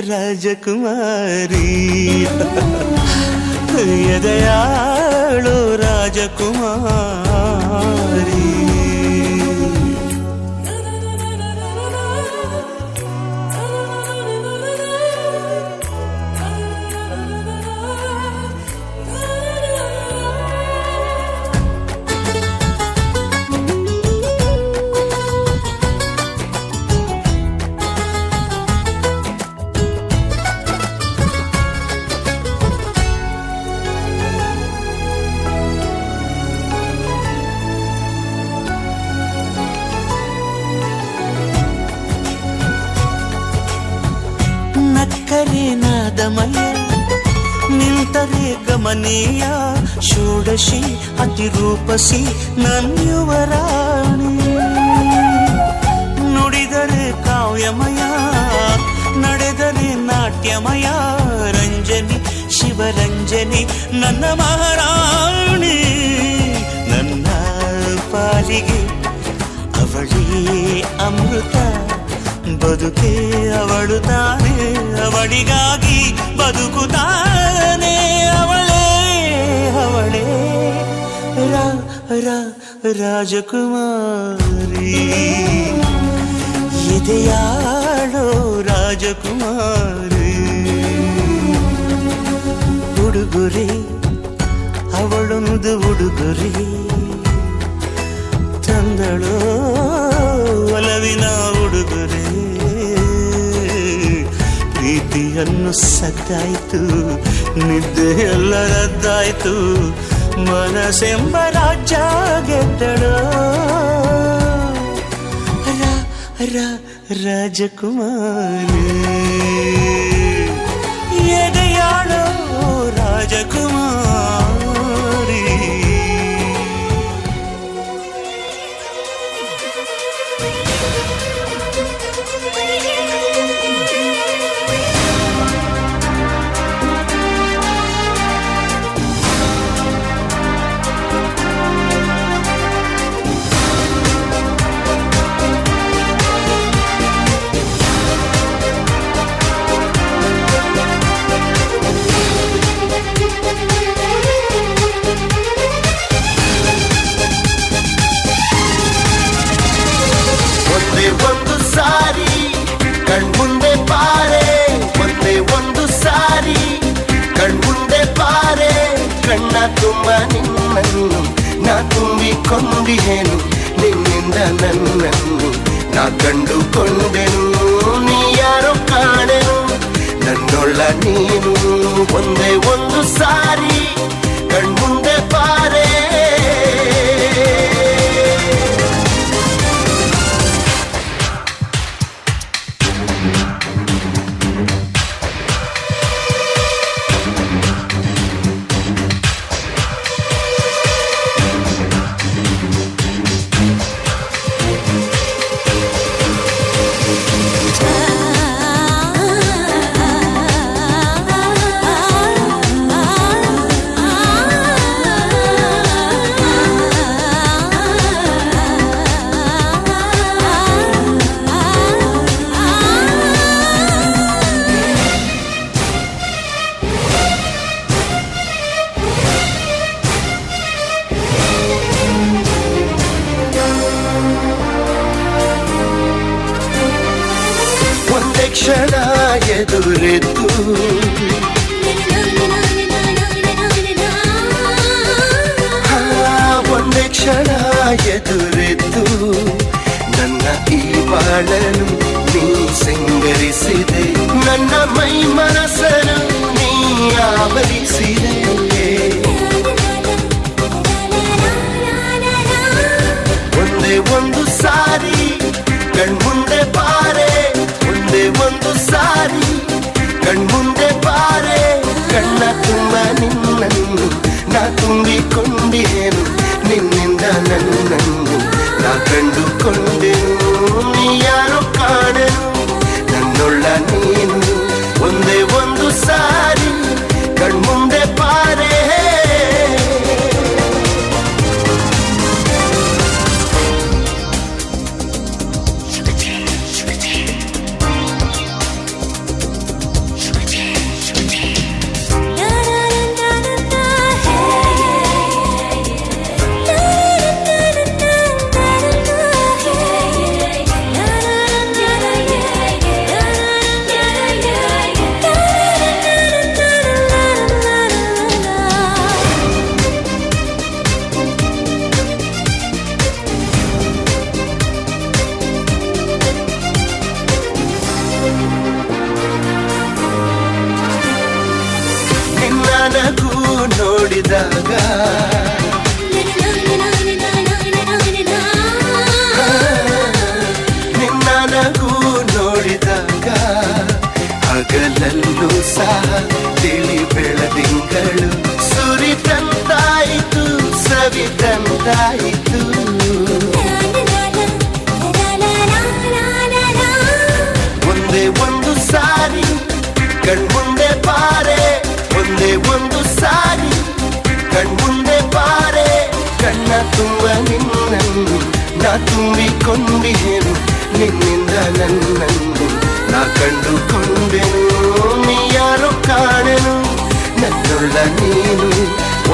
ರಾಜಕುಮಾರಿ ಎದೆಯಾಳು ರಾಜಕುಮಾರಿ ನಕ್ಕರೆ ನಾದಮಯ ನಿಂತರೆ ಗಮನೀಯ ಷೋಡಶಿ ಅತಿರೂಪಸಿ ನನ್ಯುವರಾಣಿ ನುಡಿದರೆ ಕಾವ್ಯಮಯ ನಡೆದರೆ ನಾಟ್ಯಮಯ ರಂಜನಿ ಶಿವರಂಜನಿ ನನ್ನ ಮಹಾರಾಣಿ ನನ್ನ ಪಾಲಿಗೆ ಅವಳೇ ಅಮೃತ ಬದುಕೆ ಅವಳು ತಾನೇ ಅವಳಿಗಾಗಿ ಬದುಕುತ್ತಾನೆ ಅವಳೇ ಅವಳೇ ರಾಜಕುಮಾರಿ ಎದೆಯಾಳೋ ರಾಜಕುಮಾರಿ ಉಡುಗೊರೆ ಅವಳೊಂದು ಉಡುಗೊರೆ ತಂದಳೋ ಒಲವಿನ ಉಡುಗೊರೆ ಪ್ರೀತಿಯನ್ನು ಸದ್ದಾಯ್ತು ನಿದ್ದೆಯೆಲ್ಲ ರದ್ದಾಯ್ತು ಮನಸ್ಸೆಂಬ ರಾಜ್ಯ ಗೆದ್ದಳು ರಾಜಕುಮಾರಿ ಎದೆಯಾಳೋ ರಾಜಕುಮಾರಿ ಕಣ್ಮುಂದೆ ಬಾರೆ ಒಂದೇ ಒಂದು ಸಾರಿ ಕಣ್ಮುಂದೆ ಬಾರೆ ಕಣ್ಣ ತುಂಬ ನಿನ್ನನ್ನು ನಾ ತುಂಬಿಕೊಂಡಿಹೇನು ನಿನ್ನಿಂದ ನನ್ನನ್ನು ನಾ ಕಂಡುಕೊಂಡೆನು ನೀ ಯಾರೋ ಕಾಣೆನು ನನ್ನೊಳ್ಳ ನೀನು ಒಂದೇ ಒಂದು ಸಾರಿ ಕಣ್ಮುಂದೆ ಬಾರೆ ಕ್ಷಣ ಎದುರೆದ್ದು ಒಂದೇ ಕ್ಷಣ ಎದುರೆದ್ದು ನನ್ನ ಈ ಬಾಳನು ನೀ ಸಿಂಗರಿಸಿದೆ ನನ್ನ ಮೈ ಮನಸ್ಸನು ನೀ ಆವರಿಸಿದೆ ಒಂದೇ ಒಂದು ಸಾರಿ ಕಣ್ಮುಂದೆ ಬಾರೆ ಒಂದೇ ಒಂದು ಸಾರಿ ಕಣ್ಮುಂದೆ ಬಾರೆ ಕಣ್ಣ ತುಂಬ ನಿನ್ನನ್ನು ನಾ ತುಂಬಿಕೊಂಡೇನು ನಿನ್ನಿಂದ ನನ್ನನ್ನು ನಾ ಕಂಡುಕೊಂಡೆನು ನೀ ಯಾರೋ ಕಾಣೆನು ನನ್ನೊಳ್ಳ ನೀನು ಒಂದೇ ಒಂದು ಸಾರಿ ಕಣ್ಮುಂದೆ ಬಾರೆ ನಗು ನೋಡಿದಾಗ ನಿನ್ನ ನಗು ನೋಡಿದಾಗ ಹಗಲಲ್ಲೂ ಸಹ ತಿಳಿ ಬೆಳದಿಂಗಳು ಸುರಿದಂತಾಯಿತು ಸವಿದಂತಾಯಿತು ಒಂದೇ ಒಂದು ಸಾರಿ ಕಣ್ಮುಂದೆ ಬಾರೆ ಒಂದೇ ಒಂದು ಸಾರಿ ಕಣ್ಮುಂದೆ ಬಾರೆ ಕಣ್ಣ ತುಂಬ ನಿನ್ನನ್ನು ನಾ ತುಂಬಿಕೊಂಡೇನು ನಿನ್ನಿಂದ ನನ್ನನ್ನು ನಾ ಕಂಡುಕೊಂಡೆನು ನೀ ಯಾರೋ ಕಾಣೆನು ನನ್ನೊಳ್ಳ ನೀನು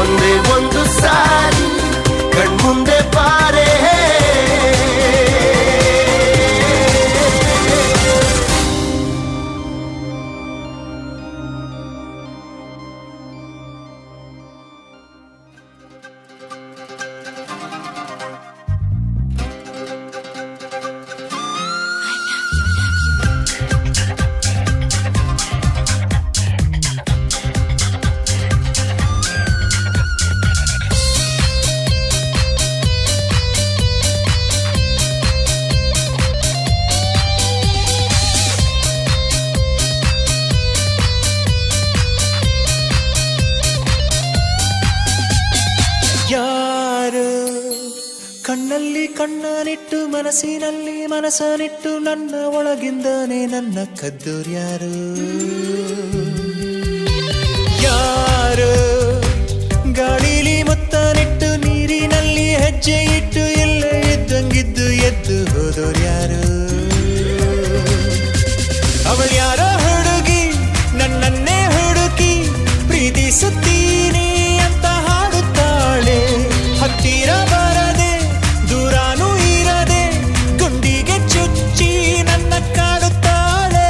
ಒಂದೇ ಒಂದು ಸಾರಿ ಕಣ್ಮುಂದೆ ಬಾರೆ ಯಾರು ಕಣ್ಣಲ್ಲಿ ಕಣ್ಣನಿಟ್ಟು ಮನಸ್ಸಿನಲ್ಲಿ ಮನಸ್ಸನಿಟ್ಟು ನನ್ನ ಒಳಗಿಂದನೇ ನನ್ನ ಕದ್ದೋರ್ಯಾರು ಯಾರು ಗಾಳಿಲಿ ಮುತ್ತನಿಟ್ಟು ನೀರಿನಲ್ಲಿ ಹೆಜ್ಜೆ ಇಟ್ಟು ಇಲ್ಲ ಇದ್ದಂಗಿದ್ದು ಎದ್ದು ಹೋದೋರ್ಯಾರು ಅವಳು ಯಾರೋ ಹುಡುಗಿ ನನ್ನನ್ನೇ ಹುಡುಕಿ ಪ್ರೀತಿಸುತ್ತೀನಿ ಅಂತ ಹಾಡುತ್ತಾಳೆ ಹತ್ತಿರ ಬರದೆ ದೂರಾನೂ ಇರದೆ ಗುಂಡಿಗೆ ಚುಚ್ಚಿ ನನ್ನ ಕಾಡುತ್ತಾಳೆ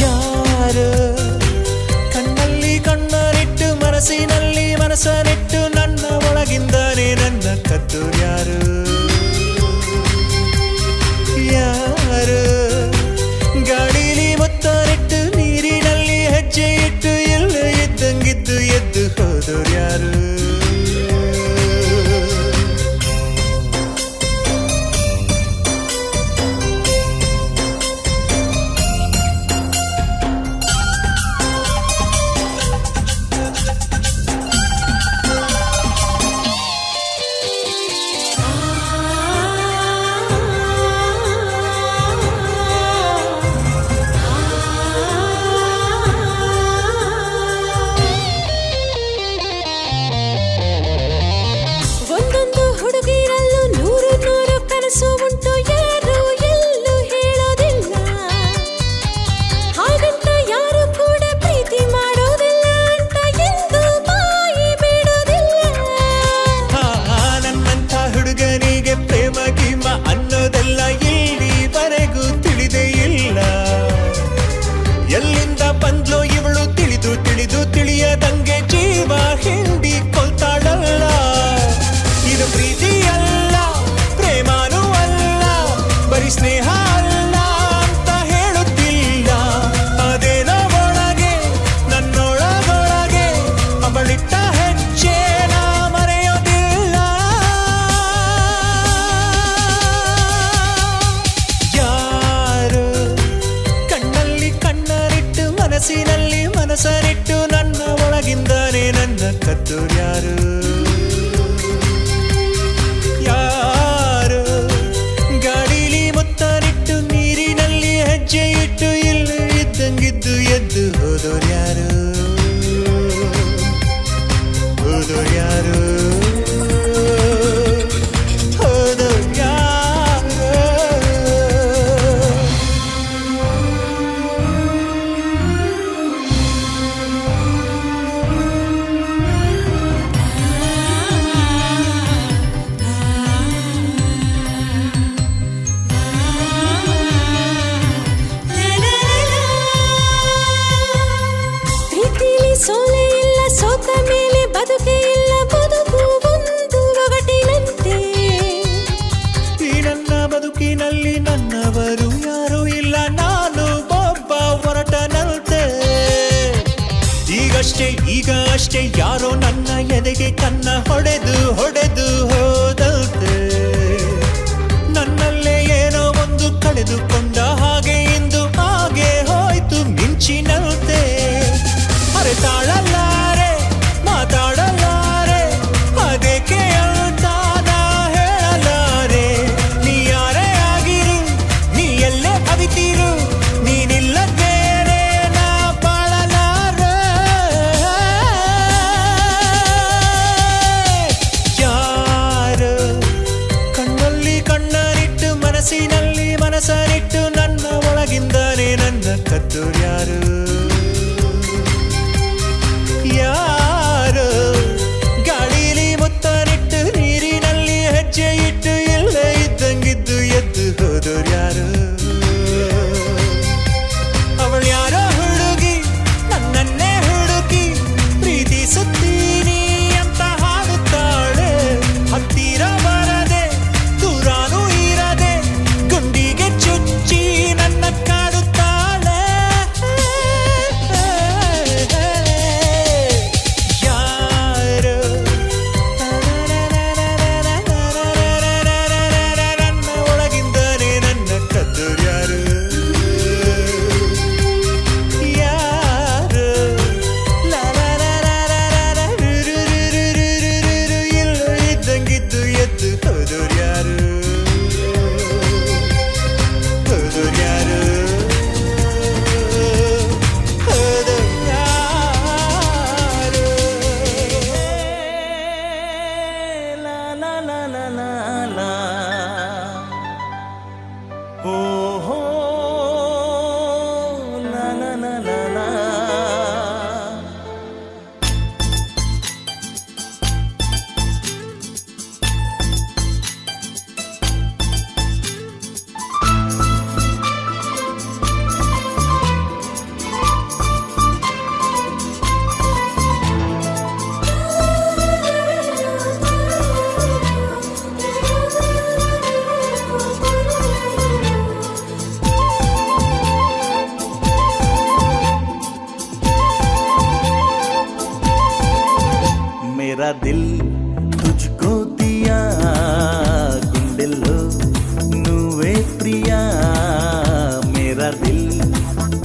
ಯಾರು ಕಣ್ಣಲ್ಲಿ ಕಣ್ಣನಿಟ್ಟು ಮನಸ್ಸಿನಲ್ಲಿ ಮನಸ್ಸ ಕದ್ದೋರ್ಯಾರು ಯಾರು ಗಾಳಿಲಿ ಮುತ್ತಾರಿಟ್ಟು ನೀರಿನಲ್ಲಿ ಹೆಜ್ಜೆ ಇಟ್ಟು ಎಲ್ಲ ಇದ್ದಂಗಿದ್ದು ಎದ್ದು ಹೋದೋರ್ಯಾರು ಒಂದೊಂದು ಹುಡುಗಿರಲ್ಲೂ ನೂರು ನೂರು ಕನಸು ಉಂಟು ಯಾರು ಎಲ್ಲೂ ಹೇಳೋದಿಲ್ಲ ಹಾಗಂತ ಯಾರು ಕೂಡ ಪ್ರೀತಿ ಮಾಡೋದಿಲ್ಲ ಅಂತ ಎಂದು ಬಾಯಿ ಬಿಡೋದಿಲ್ಲ ನನ್ನಂಥ ಹುಡುಗನಿಗೆ ಪ್ರೇಮ ಗೀಮ ಅನ್ನೋದೆಲ್ಲ ಇಲ್ಲಿವರೆಗೂ ತಿಳಿದೇ ಇಲ್ಲ ಎಲ್ಲಿಂದ ಬಂದ್ಲೋ ಇವಳು ತಿಳಿದು ತಿಳಿದು ತಿಳಿಯದಂಗೆ ಜೀವ ಹಿಂಡಿ ಕೊಲ್ತಾಳಲ್ಲ ಇದು ಪ್ರೀತಿ ಅಲ್ಲ ಪ್ರೇಮಾನೂ ಅಲ್ಲ ಬರೀ ಸ್ನೇಹ ಅಲ್ಲ ಅಂತ ಹೇಳುತ್ತಿಲ್ಲ ಅದೇನೋ ಒಳಗೆ ನನ್ನೊಳಗೊಳಗೆ ಅವಳಿಟ್ಟ ಹೆಜ್ಜೆ ನಾ ಮರೆಯೋದಿಲ್ಲ ಯಾರು ಕಣ್ಣಲ್ಲಿ ಕಣ್ಣರಿಟ್ಟು ಮನಸ್ಸಿನಲ್ಲಿ ಮನಸ್ಸರಿಟ್ಟು ನನ್ನ ಒಳಗಿಂದಾನೆ ನನ್ನ ಕದ್ದೋರ್ಯಾರು ಯಾರು ಗಾಳಿಲಿ ಮುತ್ತಾರಿಟ್ಟು ನೀರಿನಲ್ಲಿ ಹೆಜ್ಜೆ ಇಟ್ಟು ಇಲ್ಲ ಇದ್ದಂಗಿದ್ದು ಎದ್ದು ಹೋದೋರ್ಯಾರು ಹೋದೋರ್ಯಾರು ಹೋದೋರ್ಯಾರು ಪ್ರೀತಿಲಿ ಸೋಲೆ ಇಲ್ಲ ಸೋತ ಮೇಲೆ ಬದುಕೆ ಇಲ್ಲ ಬದುಕು ಒಂದು ಒಗಟಿನಂತೆ ಈ ನನ್ನ ಬದುಕಿನಲ್ಲಿ ನನ್ನವರು ಯಾರೂ ಇಲ್ಲ ನಾನು ಒಬ್ಬ ಹೊರಟನಂತೆ ಈಗ ಅಷ್ಟೇ ಯಾರೋ ನನ್ನ ಎದೆಗೆ ಕನ್ನ ಹೊಡೆದು ಹೊಡೆದು ಹೋದಂತೆ ನನ್ನಲ್ಲೇ ಏನೋ ಒಂದು ಕಳೆದುಕೊಂಡ ಹಾಗೆ ಇಂದು ಹಾಗೆ ಹೋಯ್ತು ಮಿಂಚಿನಂತೆ ಅರೆತಾಳಲಾರೆ ಮಾತಾಡಲಾರೆ ಅದಕ್ಕೆ ಅಂತ ನಾ ಹೇಳಲಾರೆ ನೀ ಯಾರೇ ಆಗಿರು ನೀ ಎಲ್ಲೇ ಅವಿತೀರು ನೀನಿಲ್ಲದೇನೆ ನಾ ಬಾಳಲಾರೆ ಯಾರು ಕಣ್ಣಲ್ಲಿ ಕಣ್ಣರಿಟ್ಟು ಮನಸ್ಸಿನಲ್ಲಿ ಮನಸ್ಸರಿಟ್ಟು ನನ್ನ ಒಳಗಿಂದಾನೆ ನನ್ನ ಕದ್ದೋರ್ಯಾರು ಯಾರು ಗಾಳಿಲಿ ಮುತ್ತಾರಿಟ್ಟು ನೀರಿನಲ್ಲಿ ಹೆಜ್ಜೆ ಇಟ್ಟು ಎಲ್ಲ ಇದ್ದಂಗಿದ್ದು ಎದ್ದು ಹೋದೋರ್ಯಾರು ಅವಳ್ಯಾರೋ ಹುಡುಗಿ ನನ್ನನ್ನೇ ಹುಡುಕಿ ಪ್ರೀತಿಸುತ್ತೀನಿ ಅಂತ ಹಾಡುತ್ತಾಳೆ ಹತ್ತಿರ ಬರದೆ ದೂರಾನೂ ಇರದೆ ಗುಂಡಿಗೆ ಚುಚ್ಚಿ ನನ್ನ ಕಾಡುತ್ತಾಳೆ मेरा दिल तुझको दिया गुंडेलो నువ్వే ప్రియా मेरा दिल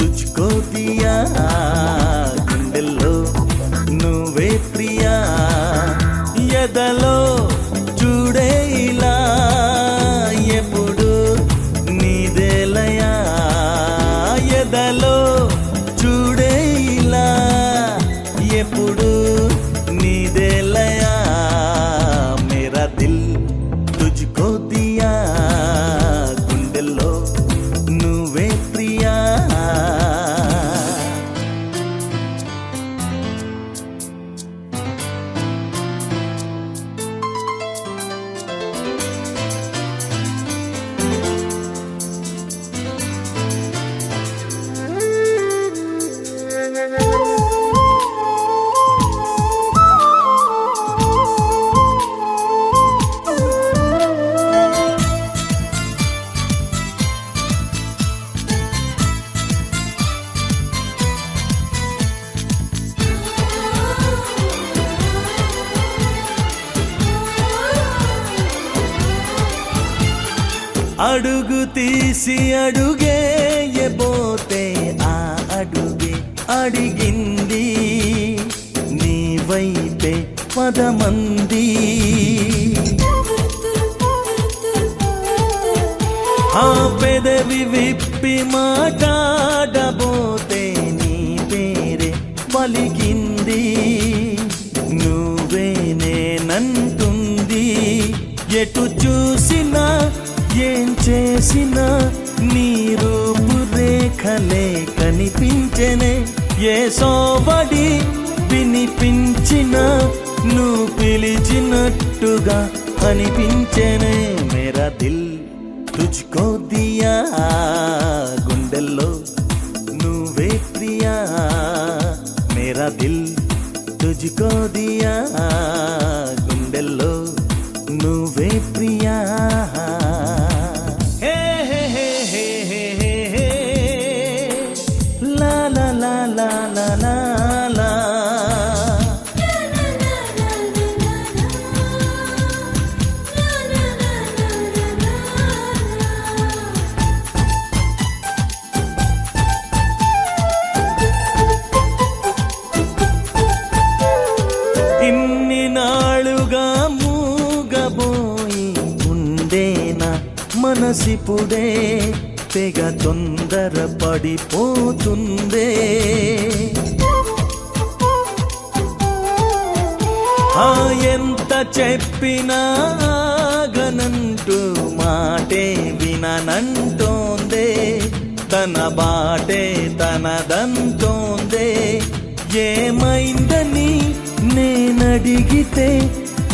तुझको दिया గుండెల్లో నువ్వే ప్రియా ఎదలో చూడే ఇలా ఎప్పుడు నీదేలయా ఎదలో చూడే ఇలా ఎప్పుడు నీదేలయా मेरा दिल तुझको दिया గుండెల్లో నువ్వే ప్రియా అడుగు తీసి అడుగేయబోతే ఆ అడుగే అడిగింది నీ వైపే పదమంది ఆ పెదవి విప్పి మాట్లాడబోతే నీ పేరే పలికింది నువ్వే నేనంటుంది ఎటు చూసినా ఏం చేసినా నీ రూపురేఖలే కనిపించెనే ఏ సోవడి వినిపించిన నువ్వు పిలిచినట్టుగా అనిపించెనే మేరా దిల్ తుజ్కో దియా గుండెల్లో నువ్వే ప్రియా మేరా దిల్ తుజ్కో దియా గుండెల్లో నువ్వే ప్రియా ఇన్ని నాళుగా మూగబోయి ఉండేనా మనసిపుడే తెగ తొందర పడిపోతుందే ఆ ఎంత చెప్పినా ఆగనంటూ మాటే విననంటోందే తన బాటే తనదంటోందే ఏమైందని నేనడిగితే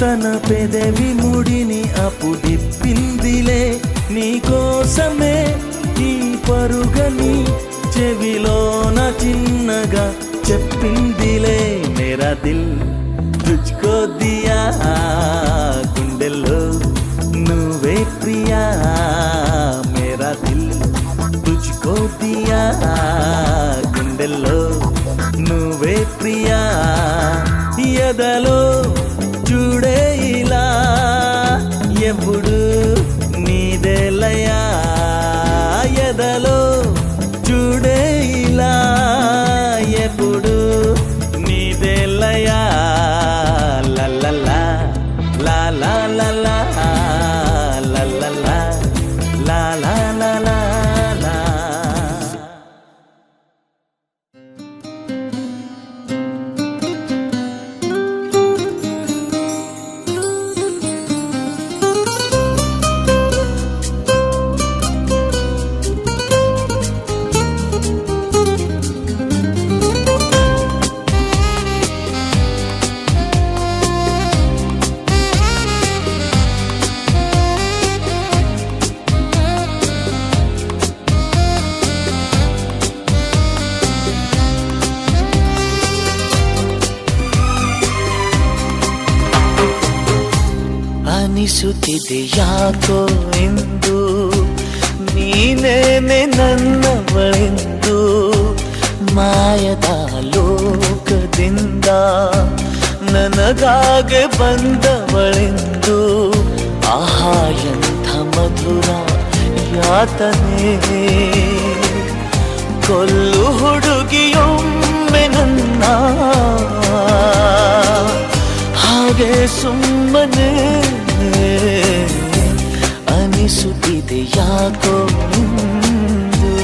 తన పెదవి ముడిని అప్పుడిప్పిందిలే నీకోసమే ఈ పరుగని చెవిలోన చిన్నగా చెప్పిందిలే మేరా దిల్ తుజ్కో దియా గుండెల్లో నువ్వే ప్రియా మేరా దిల్ తుజ్కో దియా గుండెల్లో నువ్వే ప్రియా ఎదలో చూడే ఇలా ఎప్పుడు నీదేలయా ఎదలో చూడే ఇలా ఎప్పుడు నీదేలయా లల్లలా లా లా లా లా లల్లలా లా లా లా లా లా ಅನಿಸುತ್ತಿದೆ ಯಾಕೋ ಎಂದು ನೀನೇನೆ ನನ್ನವಳೆಂದು ಮಾಯದ ಲೋಕದಿಂದ ನನಗಾಗೆ ಬಂದವಳೆಂದು ಆಹಾ ಎಂಥ ಮಧುರ ಯಾತನೆ ಕೊಲ್ಲು ಹುಡುಗಿಯೊಮ್ಮೆ ನನ್ನ ಹಾಗೆ ಸುಮ್ಮನೆ ಅನಿಸುತ್ತಿದೆ ಯಾಕೋ ಇಂದು.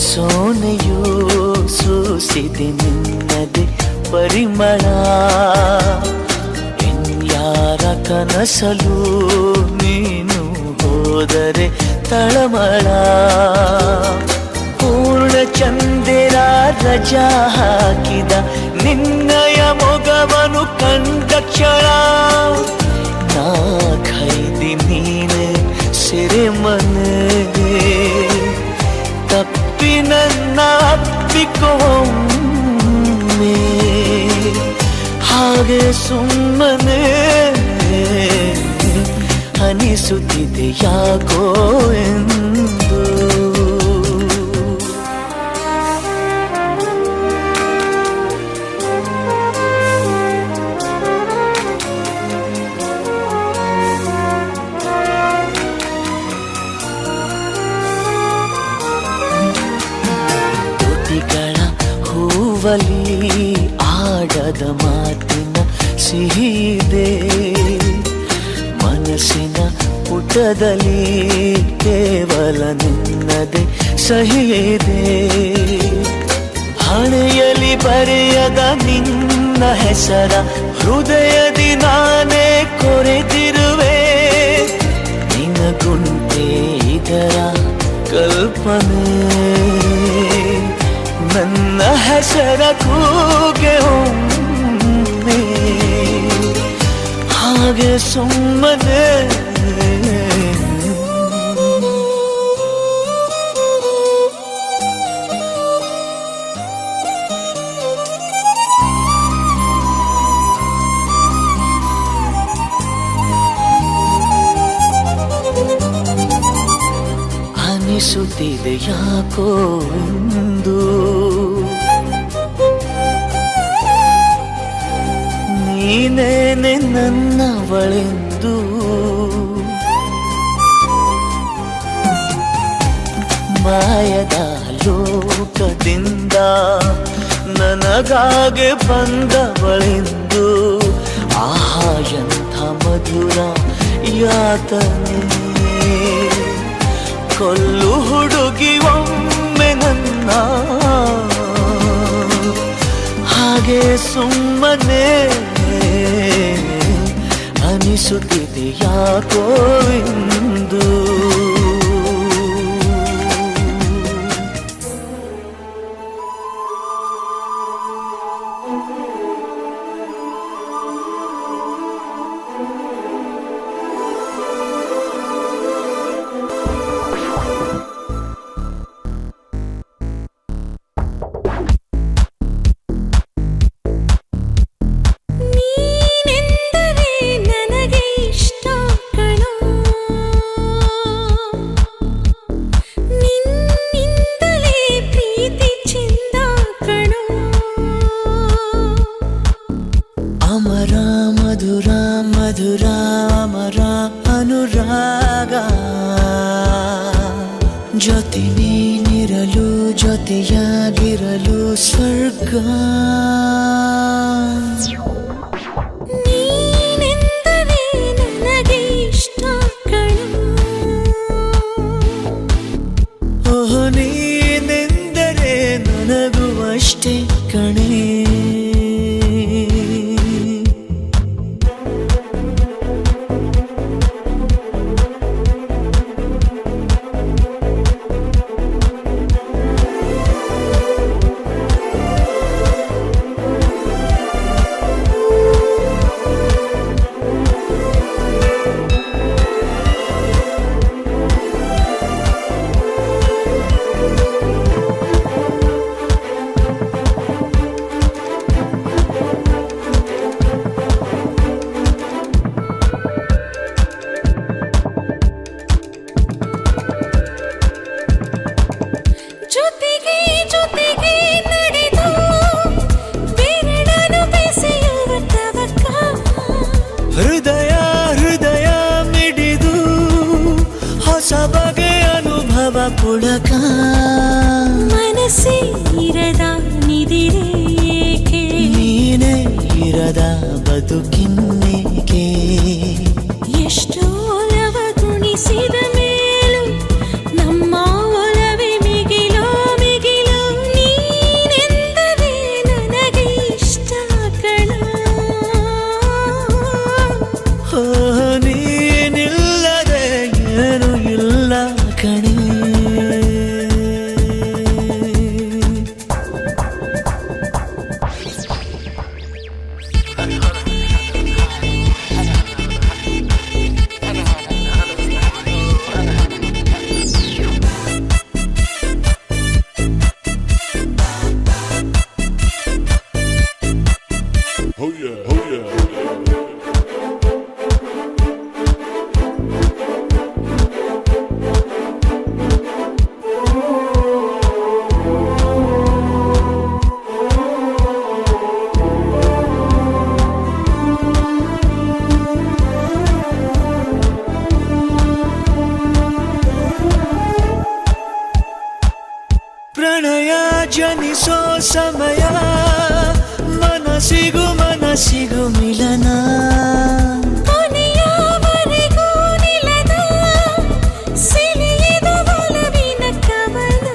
ಸೋನೆಯೂ ಸೂಸಿದೆ ನಿನ್ನದೆ ಪರಿಮಳ ಇನ್ಯಾರ ಕನಸಲು ನೀನು ಹೋದರೆ ತಳಮಳ ಪೂರ್ಣ ಚಂದಿರ ರಜಾ ಹಾಕಿದ ನಿನ್ನಯ ಮೊಗವನು ಕಂಡ ಕ್ಷಣ ನಾ ಖೈದಿ ನೀನೆ ಸೆರೆಮನೆ ತಪ್ಪಿ ನನ್ನ ಅಪ್ಪಿಕೊಮ್ಮೆ ಹಾಗೆ ಸುಮ್ಮನೆ ಅನಿಸುತ್ತಿದೆ ಯಾಕೋ ಎಂದು. ಆಡದ ಮಾತಿನ ಸಿಹಿದೆ ಮನಸ್ಸಿನ ಪುಟದಲ್ಲಿ ಕೇವಲ ನಿನ್ನದೆ ಸಹಿದೆ ಹಣೆಯಲ್ಲಿ ಬರೆಯದ ನಿನ್ನ ಹೆಸರ ಹೃದಯದಿ ನಾನೇ ಕೊರೆದಿರುವೆ ನಿನಗುಂಟೆ ಇದರ ಕಲ್ಪನೆ ನನ್ನ ಹೆಸರ ಕೂಗೆ ಒಮ್ಮೆ ಹಾಗೆ ಸುಮ್ಮನೆ ಅನಿಸುತ್ತಿದೆ ಯಾಕೋ ಇಂದು ನೀನೇನೆ ನನ್ನವಳೆಂದು ಮಾಯದ ಲೋಕದಿಂದ ನನಗಾಗೆ ಬಂದವಳೆಂದು ಆಹಾ ಎಂಥ ಮಧುರ ಯಾತನೆ ಕೊಲ್ಲು ಹುಡುಗಿ ಒಮ್ಮೆ ನನ್ನ ಹಾಗೆ ಸುಮ್ಮನೆ ಅನಿಸುತ್ತಿದೆ ಯಾಕೋ ಇಂದು. ಮಧುರ ಮಧುರ ಅಮರ ಅನುರಾಗ ಜೊತೆ ನೀನಿರಲು ಜೊತೆಯಾಗಿರಲು ಸ್ವರ್ಗ ನೀನೆಂದರೆ ನನಗೆ ಇಷ್ಟ ಕಣೋ ಓಹ್ ನೀನೆಂದರೆ ನನಗೂ ಅಷ್ಟೇ ಕಣೆ ಪುಳಕ ಮನಸ್ಸೇ ಇರದ ನಿದಿರೇಕೆ ನೀನೇ ಇರದ ಬದುಕಿನ್ನೇಕೆ ಎಷ್ಟೋ ಒಲವ ಗುಣಿಸಿದ ಮೇಲೂ ನಮ್ಮ ಒಲವೇ ಮಿಗಿಲೋ ಮಿಗಿಲೋ ನೀನೆಂದರೆ ನನಗೆ ಇಷ್ಟ ಕಣ ಓ ನೀನಿಲ್ಲದೆ ಏನು ಇಲ್ಲ ಕಣೆ ಪ್ರಣಯ ಜನಿಸೋ ಸಮಯ ಮನಸ್ಸಿಗೂ ಮಿಲನ ಕೊನೆಯವರೆಗೂ ನಿಲ್ಲದ ಸೆಳೆಯದ ಒಲವಿನ ಕವನ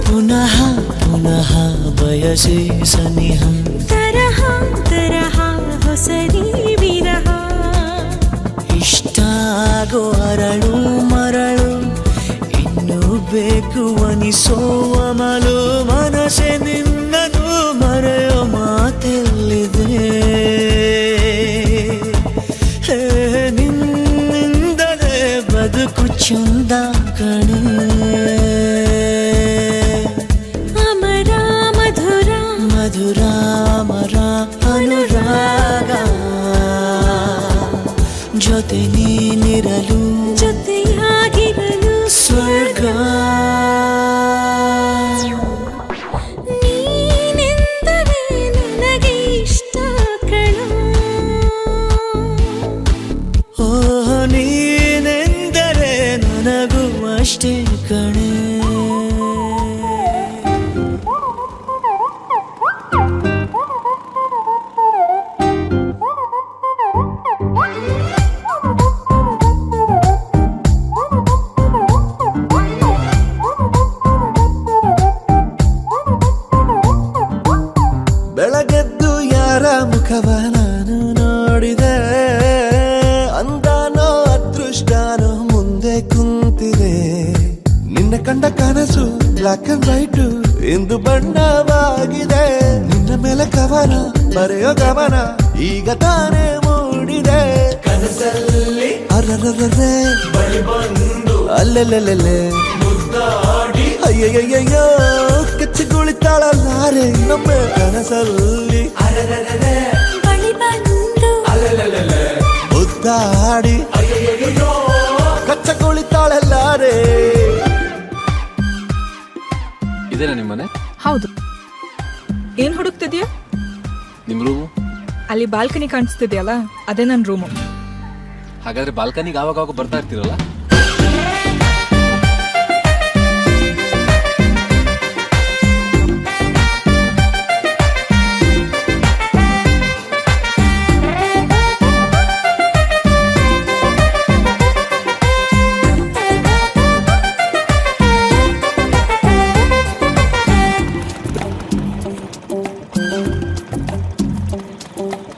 ಪುನಃ ಪುನಃ ಬಯಸಿ ಸನಿಹ ತರಹ ತರಹ ಹೊಸದಿ ವಿರಹ ಇಷ್ಟಾಗೋ ಅರಳು ಮರಳು ಇನ್ನು ಬೇಕು ಅನಿಸೋ ಅಮಲು ಮನಸ್ಸೆ ನಿನ್ನನು ಮರೆಯೋ ಮಾತೆಲ್ಲಿದೆ ಹೇ ನಿನ್ನಿಂದಲೇ ಬದುಕು ಚಂದ ಕಣೆ ಅಮರ ಮಧುರ ಮಧುರ ಮರ ಅನುರಾಗ ಜೊತೆ ನೀನಿರಲು ಜೊತೆಯಾಗಿರಲು ಸ್ವರ್ಗ ನೀನೆಂದರೆ ನನಗೆ ಇಷ್ಟ ಕಣ ಓ ನೀನೆಂದರೆ ನನಗೂ ಅಷ್ಟೇ ಕಣೆ ಬೆಳಗೆದ್ದು ಯಾರ ಮುಖವ ನಾನು ನೋಡಿದೆ ಅಂದಾನೋ ಅದೃಷ್ಟನೋ ಮುಂದೆ ಕುಂತಿದೆ ನಿನ್ನ ಕಂಡ ಕನಸು ಬ್ಲಾಕ್ ಅಂಡ್ ವೈಟ್ ಇಂದು ಬಣ್ಣವಾಗಿದೆ ನಿನ್ನ ಮೇಲೆ ಕವನ ಬರೆಯೋ ಗಮನ ಈಗ ತಾನೇ ಮೂಡಿದೆ ಕನಸಲ್ಲಿ ಅರರರರೆ ಅಲ್ಲೆಲ್ಲೆಲ್ಲೆ ಅಯ್ಯಯ್ಯಯ್ಯೋ ಕಚ್ಚಿಗುಳಿತಾಳಲ್ಲಾರೆ ನಮ್ಮ ಕನಸಲ್ಲಿ ಬಳಿ ಬಂದು ಮುದ್ದಾಡಿ ಕಚ್ಚಗುಳಿತಾಳಲ್ಲಾರೆ ಇದೇನಾ ನಿಮ್ಮನೆ? ಹೌದು. ಏನ್ ಹುಡುಕ್ತಿದ್ಯಾ? ನಿಮ್ ರೂಮು? ಅಲ್ಲಿ ಬಾಲ್ಕನಿ ಕಾಣಿಸ್ತಿದ್ಯಲ್ಲ ಅದೇ ನನ್ನ ರೂಮು. ಹಾಗಾದ್ರೆ ಬಾಲ್ಕನಿಗೆ ಆವಾಗ ಬರ್ತಾ ಇರ್ತೀರಲ್ಲ?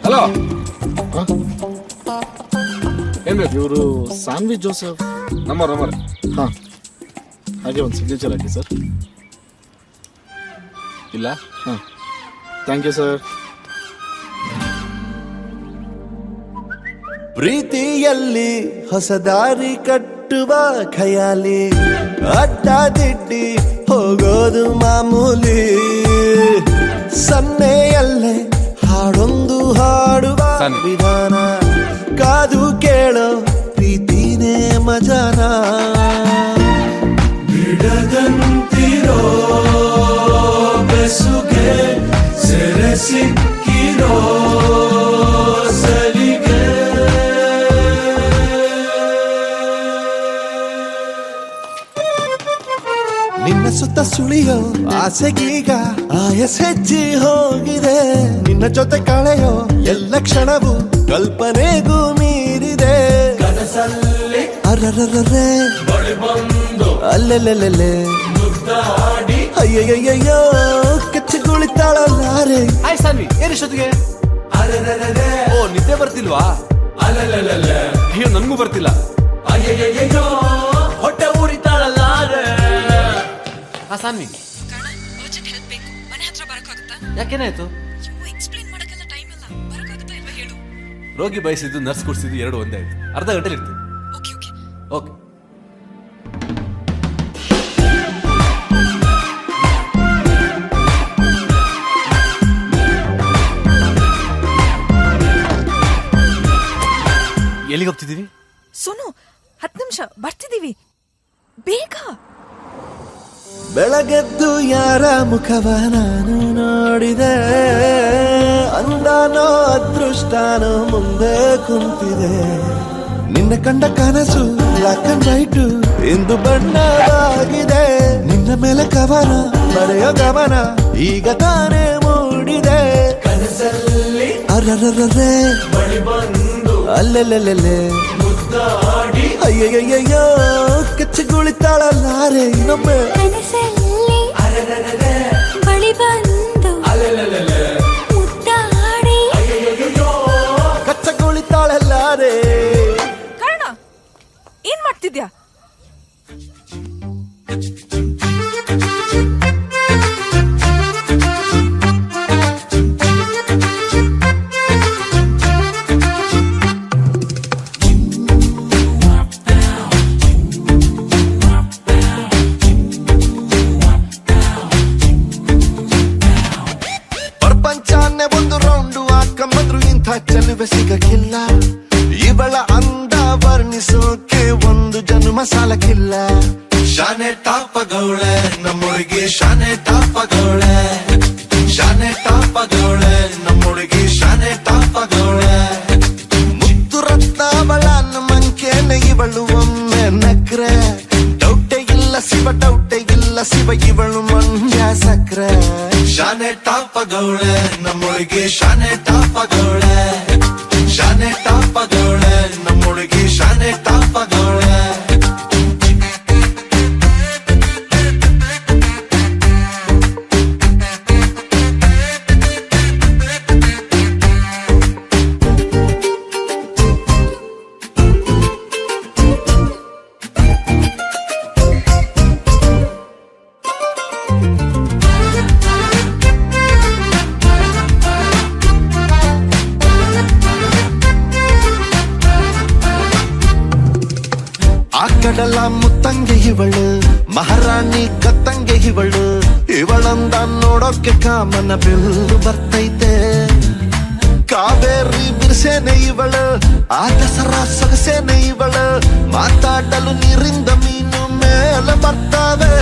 ಹಲೋ, ಏನ್ ಬೇಕು? ಇವರು ಸಾನ್ವಿ ಜೋಸೆಫ್. ನಂಬರ್ ಹಾಂ, ಹಾಗೆ ಒಂದು ಸಿಗ್ನೇಚರ್ ಹಾಕಿ ಸರ್. ಇಲ್ಲ? ಹಾಂ, ಥ್ಯಾಂಕ್ ಯು ಸರ್. ಪ್ರೀತಿಯಲ್ಲಿ ಹೊಸ ದಾರಿ ಕಟ್ಟುವ ಖಯಾಲಿ ಅಡ್ಡ ದಿಡ್ಡಿ ಹೋಗೋದು ಮಾಮೂಲಿ ಸನ್ನೆಯಲ್ಲೇ ಹಾಡೊಂದು ಹಾಡುವ ವಿಧಾನ ಕಾದು ಕೇಳೋ ಪ್ರೀತಿನೇ ಮಜಾನ ಬಿಡದಂತಿರೋ ಬೆಸುಗೆ ಸೆರೆ ಸಿಕ್ಕಿರೋ ಸಲಿಗೆ ಆಸೆಗೀಗ ಆಯಸ್ ಹೆಚ್ಚಿ ಹೋಗಿದೆ ನಿನ್ನ ಜೊತೆ ಕಳೆಯೋ ಎಲ್ಲ ಕ್ಷಣವು ಕಲ್ಪನೆಗೂ ಮೀರಿದೆ ಕನಸಲ್ಲಿ ಅರರರರೆ ಬಳಿ ಬಂದು ಅಲ್ಲೆಲ್ಲೆಲ್ಲೆ ಮುದ್ದಾಡಿ ಅಯ್ಯಯ್ಯಯ್ಯೋ ಕೆಚ್ಚಗುಳಿತಾಳಲ್ಲಾರೆ ಹಾಯ್ ಸಾನ್ವಿ ಏನಿಷ್ಟೊತ್ತಿಗೆ? ಅರೆರೆರೆ ಓ ನಿದ್ದೆ ಬರ್ತಿಲ್ವಾ? ಅಲೆಲೆಲೆಲೆ ಅಯ್ಯೋ ನನ್ಗೂ ಬರ್ತಿಲ್ಲ. ಅಯ್ಯಯ್ಯಯ್ಯೋ ಹೊಟ್ಟೆ ಉರಿತಾಳಲ್ಲಾರೆ. ಹಾ ಸಾನ್ವಿ ಅರ್ಜೆಂಟ್ ಹೆಲ್ಪ್ ಬೇಕು. ಮನೆ ಹತ್ರ ಬರಕ್ಕಾಗುತ್ತಾ? ಯಾಕೇನಾಯ್ತು? ಎಕ್ಸ್ಪ್ಲೇನ್ ಮಾಡಕ್ಕೆಲ್ಲ ಟೈಮ್ ಇಲ್ಲ. ಬರಕ್ಕಾಗುತ್ತಾ ಇಲ್ವಾ ಹೇಳು. ರೋಗಿ ಬಯಸಿದ್ದು ನರ್ಸ್ ಕೊಡ್ಸಿದ್ದು ಎರಡು ಒಂದೇ ಆಯ್ತು. ಅರ್ಧ ಗಂಟೆಲಿ ಇರ್ತೀನಿ. Okay okay. ಓಕೆ. ಎಲ್ಲಿಗೆ ಹೋಗ್ತಿದ್ದೀವಿ? ಸೋನು 10 ನಿಮಿಷ ಬರ್ತಿದೀವಿ, ಬೇಗ. ಬೆಳಗೆದ್ದು ಯಾರ ಮುಖವ ನಾನು ನೋಡಿದೆ ಅಂದಾನೋ ಅದೃಷ್ಟಾನೋ ಮುಂದೆ ಕುಂತಿದೆ ನಿನ್ನ ಕಂಡ ಕನಸು ಬ್ಲಾಕ್ ಅಂಡ್ ವೈಟ್ ಇಂದು ಬಣ್ಣವಾಗಿದೆ ನಿನ್ನ ಮೇಲೆ ಕವನ ಬರೆಯೋ ಗಮನ ಈಗ ತಾನೇ ಮೂಡಿದೆ ಕನಸಲ್ಲಿ ಅರರರರೆ ಬಳಿ ಬಂದು ಅಲ್ಲೆಲ್ಲೆಲ್ಲೆ ಮುದ್ದಾಡಿ ಅಯ್ಯಯ್ಯಯ್ಯೋ ಕೆಚ್ಚಗುಳಿತಾಳಲ್ಲಾರೆ ಇನ್ನೊಮ್ಮೆ ಕನಸಲ್ಲಿ ಅರೆರೆರೆ ಬಳಿ ಬಂದು ಅಲೆಲೆಲೆಲೆ ಮುದ್ದಾಡಿ ಅಯ್ಯಯ್ಯಯ್ಯೋ ಕಚ್ಚಗುಳಿತಾಳಲ್ಲಾರೆ ಕಾರಣ ಏನ್ ಮಾಡ್ತಿದ್ಯಾ? ಪ್ರಪಂಚನೇ ಒಂದು ರೌಂಡು ಹಾಕಂಬಂದ್ರು ಇಂಥ ಚೆಲುವೆ ಸಿಗಕ್ಕಿಲ್ಲ ಇವಳ ಅಂದ ವರ್ಣಿಸೋಕೆ ಒಂದು ಜನ್ಮ ಸಾಲಕ್ಕಿಲ್ಲ ಶಾನೆ ಟಾಪಗೌಳೆ ನಮ್ಮೊಳಗೆ ಶಾನೆ ಟಾಪಗೌಳೆ ಶಾನೆ ಟಾಪಗೌಳೆ ನಮ್ಮೊಳಗೆ ಶಾನೆ ಟಾಪಗೌಳೆ ಮುತ್ತು ರತ್ನಾವಳ ಮಂಕೇನೆ ಇವಳು ಒಮ್ಮೆ ನಕ್ರೆ ಡೌಟೆ ಇಲ್ಲ ಶಿವ ಡೌಟೆ ಇಲ್ಲ ಶಿವ ಇವಳು ಮಂಡ್ಯ ಸಕ್ರೆ ಶಾನೆ ಟಾಪಗೌಳೆ ನಮ್ಮೊಳಗೆ ಶಾನೆ ಟಾಪಗೌಳೆ ಶಾನೆ ಟಾಪಗೌಳೆ ನಮ್ಮೊಳಗೆ ಶಾನೆ ಟಾಪಗೌಳೆ ಆ ಕಡಲ ಮುತ್ತಂಗೆ ಇವಳು ಮಹಾರಾಣಿ ಕತ್ತಂಗೆ ಇವಳು ಇವಳಂದ ನೋಡೋಕೆ ಕಾಮನ ಬೆಲ್ಲು ಬರ್ತೈತೆ ಕಾವೇರಿ ಬಿರ್ಸೇನೆ ಇವಳು ಆ ದಸರಾ ಸೊಗಸೇನೆ ಇವಳು ಮಾತಾಡಲು ನೀರಿಂದ ಮೀನು ಮೇಲೆ ಬರ್ತಾವೆ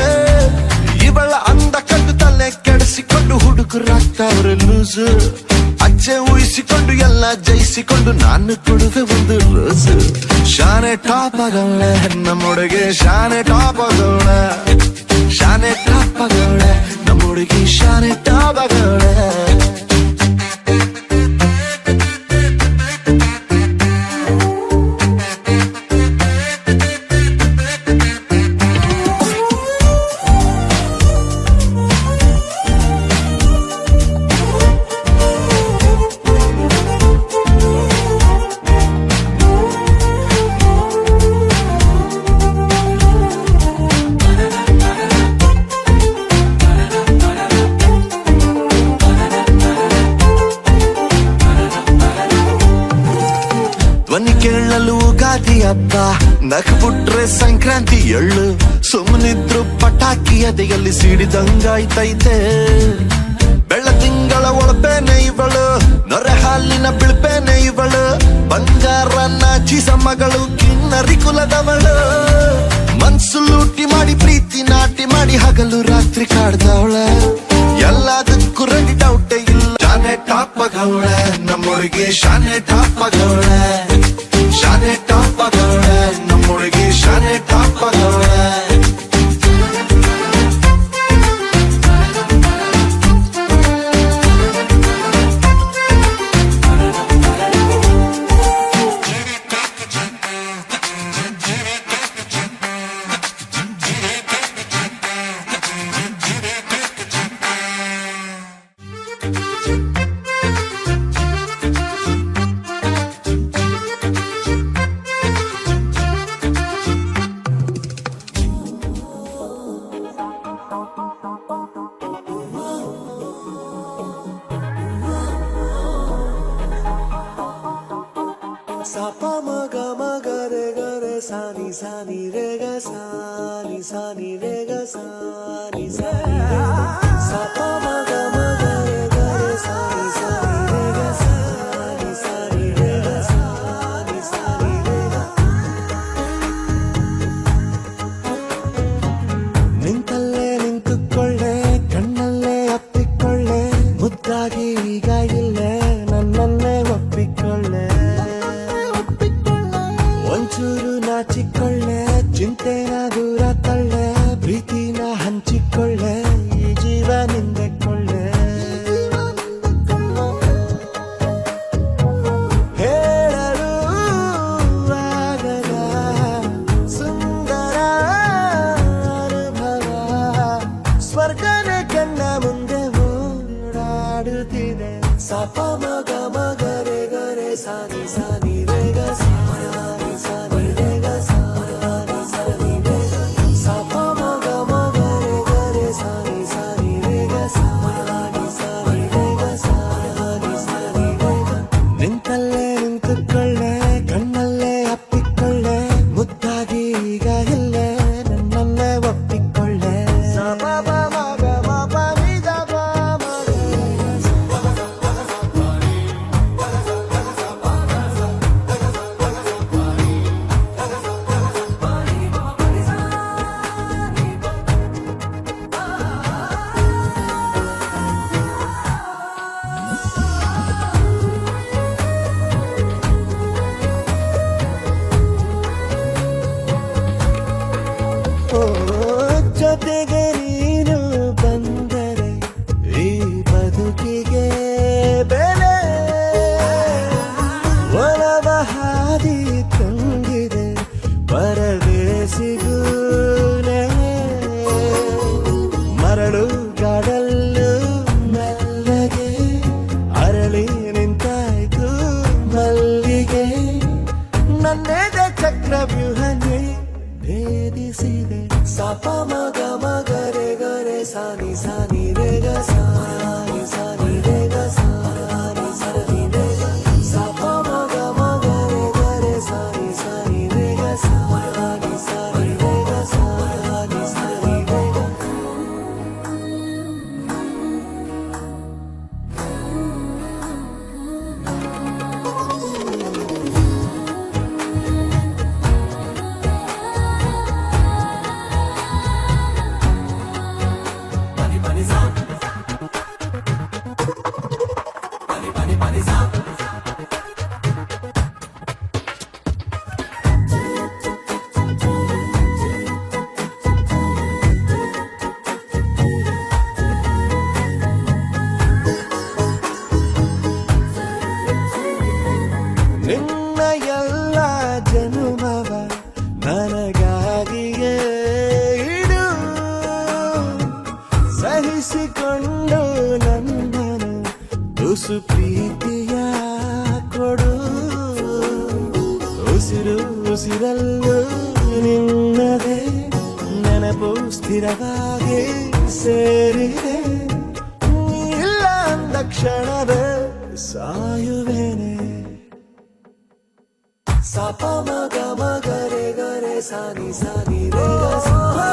ಇವಳ ಅಂದ ಕಂಡು ತಲೆ ಕೆಡಿಸಿಕೊಂಡು ಹುಡುಗರಾಗ್ತಾವ್ರೆ ಲೂಸು ಅಚ್ಚೆ ಊಹಿಸಿಕೊಂಡು ಎಲ್ಲ ಜಯಿಸಿಕೊಂಡು ನಾನು ಕೊಡುವೆ ಒಂದು ರೋಸು ಶಾನೆ ಟಾಪಗೌಳೆ ನಮ್ಮೊಳಗೆ ಶಾನೆ ಟಾಪಗೌಳೆ ಶಾನೆ ಟಾಪಗೌಳೆ ನಮ್ಮೊಳಗೆ ಶಾನೆ ಟಾಪಗೌಳೆ ಧ್ವನಿ ಕೇಳಲು ಗಾದಿ ಹಬ್ಬ ನಕ್ಬಿಟ್ರೆ ಸಂಕ್ರಾಂತಿ ಎಳ್ಳು ಸುಮ್ಮನಿದ್ರು ಪಟಾಕಿ ಎದೆಯಲ್ಲಿ ಸಿಡಿದಂಗಾಯ್ತೈತೆ ಬೆಳ್ಳ ತಿಂಗಳ ಒಳಪೇನೆ ಇವಳು ನೊರೆ ಹಾಲಿನ ಬಿಳ್ಪೇನೆ ಇವಳು ಬಂಗಾರ ನಾಚಿಸ ಮಗಳು ಕಿನ್ನರಿ ಕುಲದವಳು ಮನ್ಸು ಲೂಟಿ ಮಾಡಿ ಪ್ರೀತಿ ನಾಟಿ ಮಾಡಿ ಹಗಲು ರಾತ್ರಿ ಕಾಡ್ದವಳ ಎಲ್ಲದಕ್ಕೂ ರೆಡಿ ಡೌಟೇ ಇಲ್ಲ ಶಾನೆ ಟಾಪಗೌಳೆ ನಮ್ಮೊಳಗೆ ಶಾನೆ ಟಾಪಗೌಳೆ ಶಾನೆ ಟಾಪಗೌಳೆ ನಮ್ಮೊಳಗೆ ಶಾನೆ ಟಾಪಗೌಳೆ ಸಪ ಮಗ ಮಗರೆ ಗರೆ ಸಾನಿ ಸಾನಿ ರೇ ಗ ಸಾನಿ ಸಾನಿ ರೇ ಗ ಸಾನಿ ಸಾನಿ ಸಪ ಮಗ ಮಗರೆ ಗರೆ ಸಾನಿ ಸಾನಿ ರೇ ಗ ಸಾನಿ ಸಾನಿ ರೇ ಗ ಸಾನಿ ಸಾನಿ ರೇ ಗ. ನಿಂತಲ್ಲೇ ನಿಂತುಕೊಳ್ಳೆ ಕಣ್ಣಲ್ಲೇ ಅಪ್ಪಿಕೊಳ್ಳೆ ಮುದ್ದಾಗಿ ಈಗ ಇಲ್ಲೇ ನನ್ನನ್ನೇ ಒಪ್ಪಿಕೊಳ್ಳೆ ಒಂಚೂರು ನಾಚಿಕೊಳ್ಳೆ ಚಿಂತೆನ ದೂರ ತಳ್ಳೆ ಪ್ರೀತಿನ ಹಂಚಿಕೊಳ್ಳೆ ಈ ಜೀವ ನಿಂದೆಕೊಳ್ಳೆ ಹೇಳಲು ಆಗದ ಸುಂದರ ಅನುಭವ ಸ್ವರ್ಗನೇ ಕಣ್ಣ ಮುಂದೆ ಓಡಾಡುತ್ತಿದೆ ಸಪ ಮಗ ಮಗರೆ ಗರೆ ಸಾನಿ ಸಾನಿ ರೇ ಗ ಸಾನಿ ಸಾನಿ ರೇ ಗ ಸಾನಿ ಸಾನಿ ರೇ ಗ ಸಪ ಮಗ ಮಗರೆ ಗರೆ ಸಾನಿ ಸಾನಿ ರೇ ಗ ಸಾನಿ ಸಾನಿ ರೇ ಗ ಸಾನಿ ಸಾನಿ ರೇ ಗ. ನಿಂತಲ್ಲೇ ನಿಂತುಕೊಳ್ಳೆ ಕಣ್ಣಲ್ಲೇ ಅಪ್ಪಿಕೊಳ್ಳೆ ಮುದ್ದಾಗಿ ಈಗ ಇಲ್ಲೇ ನನ್ನನ್ನೇ ಒಪ್ಪಿಕೊಳ್ಳೆ ಸಪ ಮಗ ಮಪ ನಿಜ ಜೊತೆಗೆ ನೀನು ಬಂದರೆ ಈ ಬದುಕಿಗೆ ಬೆಲೆ ಒಲವ ಹಾದಿ ತಂಗಿದೆ ಪರದೇಸಿಗೂನೆ ಮರಳು ಗಾಡಲ್ಲು ಮೆಲ್ಲಗೆ ಅರಳಿ ನಿಂತಾಯ್ತು ಮಲ್ಲಿಗೆ ನನ್ನೆದೆ ಚಕ್ರವ್ಯೂಹನೇ ಭೇದಿಸಿದೆ ಸಪ ಮಗ ಮಗರೆ ಗರೆ ಸಾನಿ ಸಾನಿ ರೇ ಗ ಸಾನಿ ಸಾನಿ ರೇ ಗ ಸಾನಿ ಸಾನಿ ರೇ ಗ ಸಪ ಮಗ ಮಗರೆ ಗರೆ ಸಾನಿ ಸಾನಿ ರೇ ಗ ಸಾನಿ ಸಾನಿ ರೇ ಗ ಸಾನಿ ಸಾನಿ ರೇ ಗ. ನಿನ್ನ ಎಲ್ಲ ಜನುಮವ ನನಗಾಗಿಯೇ ಇಡು ಸಹಿಸಿಕೊಂಡು ನನ್ನನು ತುಸು ಪ್ರೀತಿಯ ಕೊಡು ಉಸಿರು ಉಸಿರಲ್ಲೂ ನಿನ್ನದೇ ನೆನಪು ಸ್ಥಿರವಾಗಿ ಸೇರಿದೆ ಇಲ್ಲ ಅಂದ ಕ್ಷಣವೇ ಸಾಯುವೇನೆ ಸಪ ಮಗ ಮಗರೆ ಗರೆ ಸಾನಿ ಸಾನಿ ರೇ ಗ ಸಾನಿ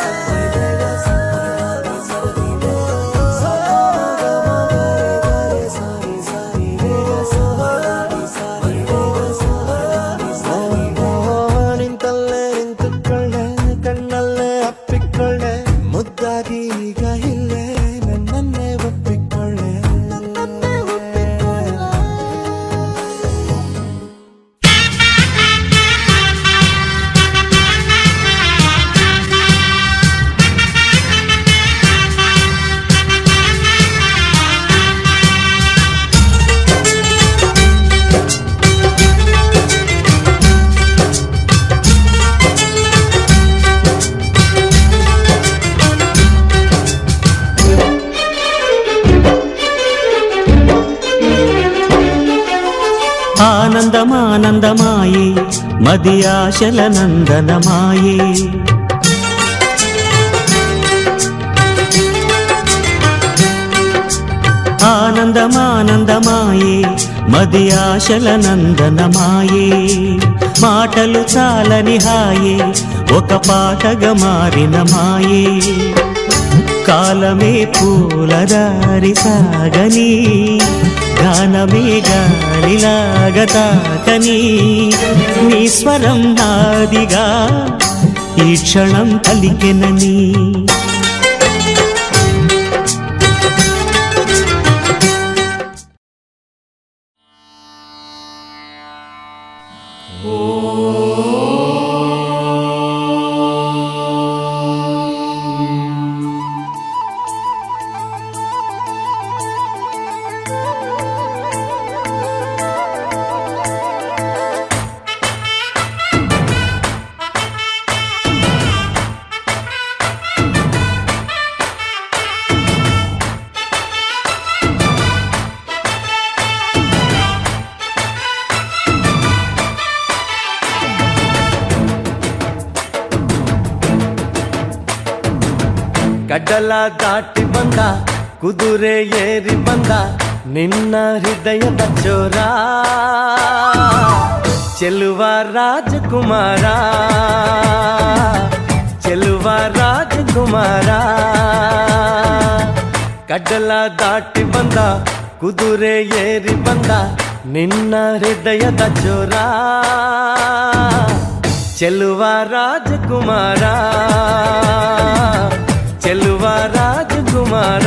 ಸಾನಿ ರೇ ಗ ಸಾನಿ ಸಾನಿ ರೇ ಗ ಸಪ ಮಗ ಮಗರೆ ಗರೆ ಸಾನಿ ಸಾನಿ ರೇ ಗ ಸಾನಿ ಸಾನಿ ರೇ ಗ ಸಾನಿ ಸಾನಿ ರೇ ಗ. ನಿಂತಲ್ಲೇ ನಿಂತುಕೊಳ್ಳೆ ಕಣ್ಣಲ್ಲೇ ಅಪ್ಪಿಕೊಳ್ಳೆ ಮುದ್ದಾಗಿ ಈಗ ಇಲ್ಲೇ ನನ್ನನ್ನೇ ಒಪ್ಪಿಕೊಳ್ಳೆ ఆనందమానందమాయే మదియాశల నందనమాయే ఆనందమానందమాయే మదియాశల నందన మాయే మాటలు చాలని హాయే ఒక పాటగా మారిన మాయే కాలమే పూలదారి సాగని గానమే గాలిలాగ తాకని నీ స్వరం నాదిగా ఈ క్షణం పలికెనని ಗಡ್ಡಲ ದಾಟಿ ಬಂದ ಕುದುರೆ ಏರಿ ಬಂದ ನಿನ್ನ ಹೃದಯದ ಚೋರ ಚೆಲುವ ರಾಜಕುಮಾರ ಚೆಲುವ ರಾಜಕುಮಾರ ಗಡ್ಡಲ ದಾಟಿ ಬಂದ ಕುದುರೆ ಏರಿ ಬಂದ ನಿನ್ನ ಹೃದಯದ ಚೋರ ಚೆಲುವ ರಾಜಕುಮಾರ ಚೆಲುವ ರಾಜಕುಮಾರ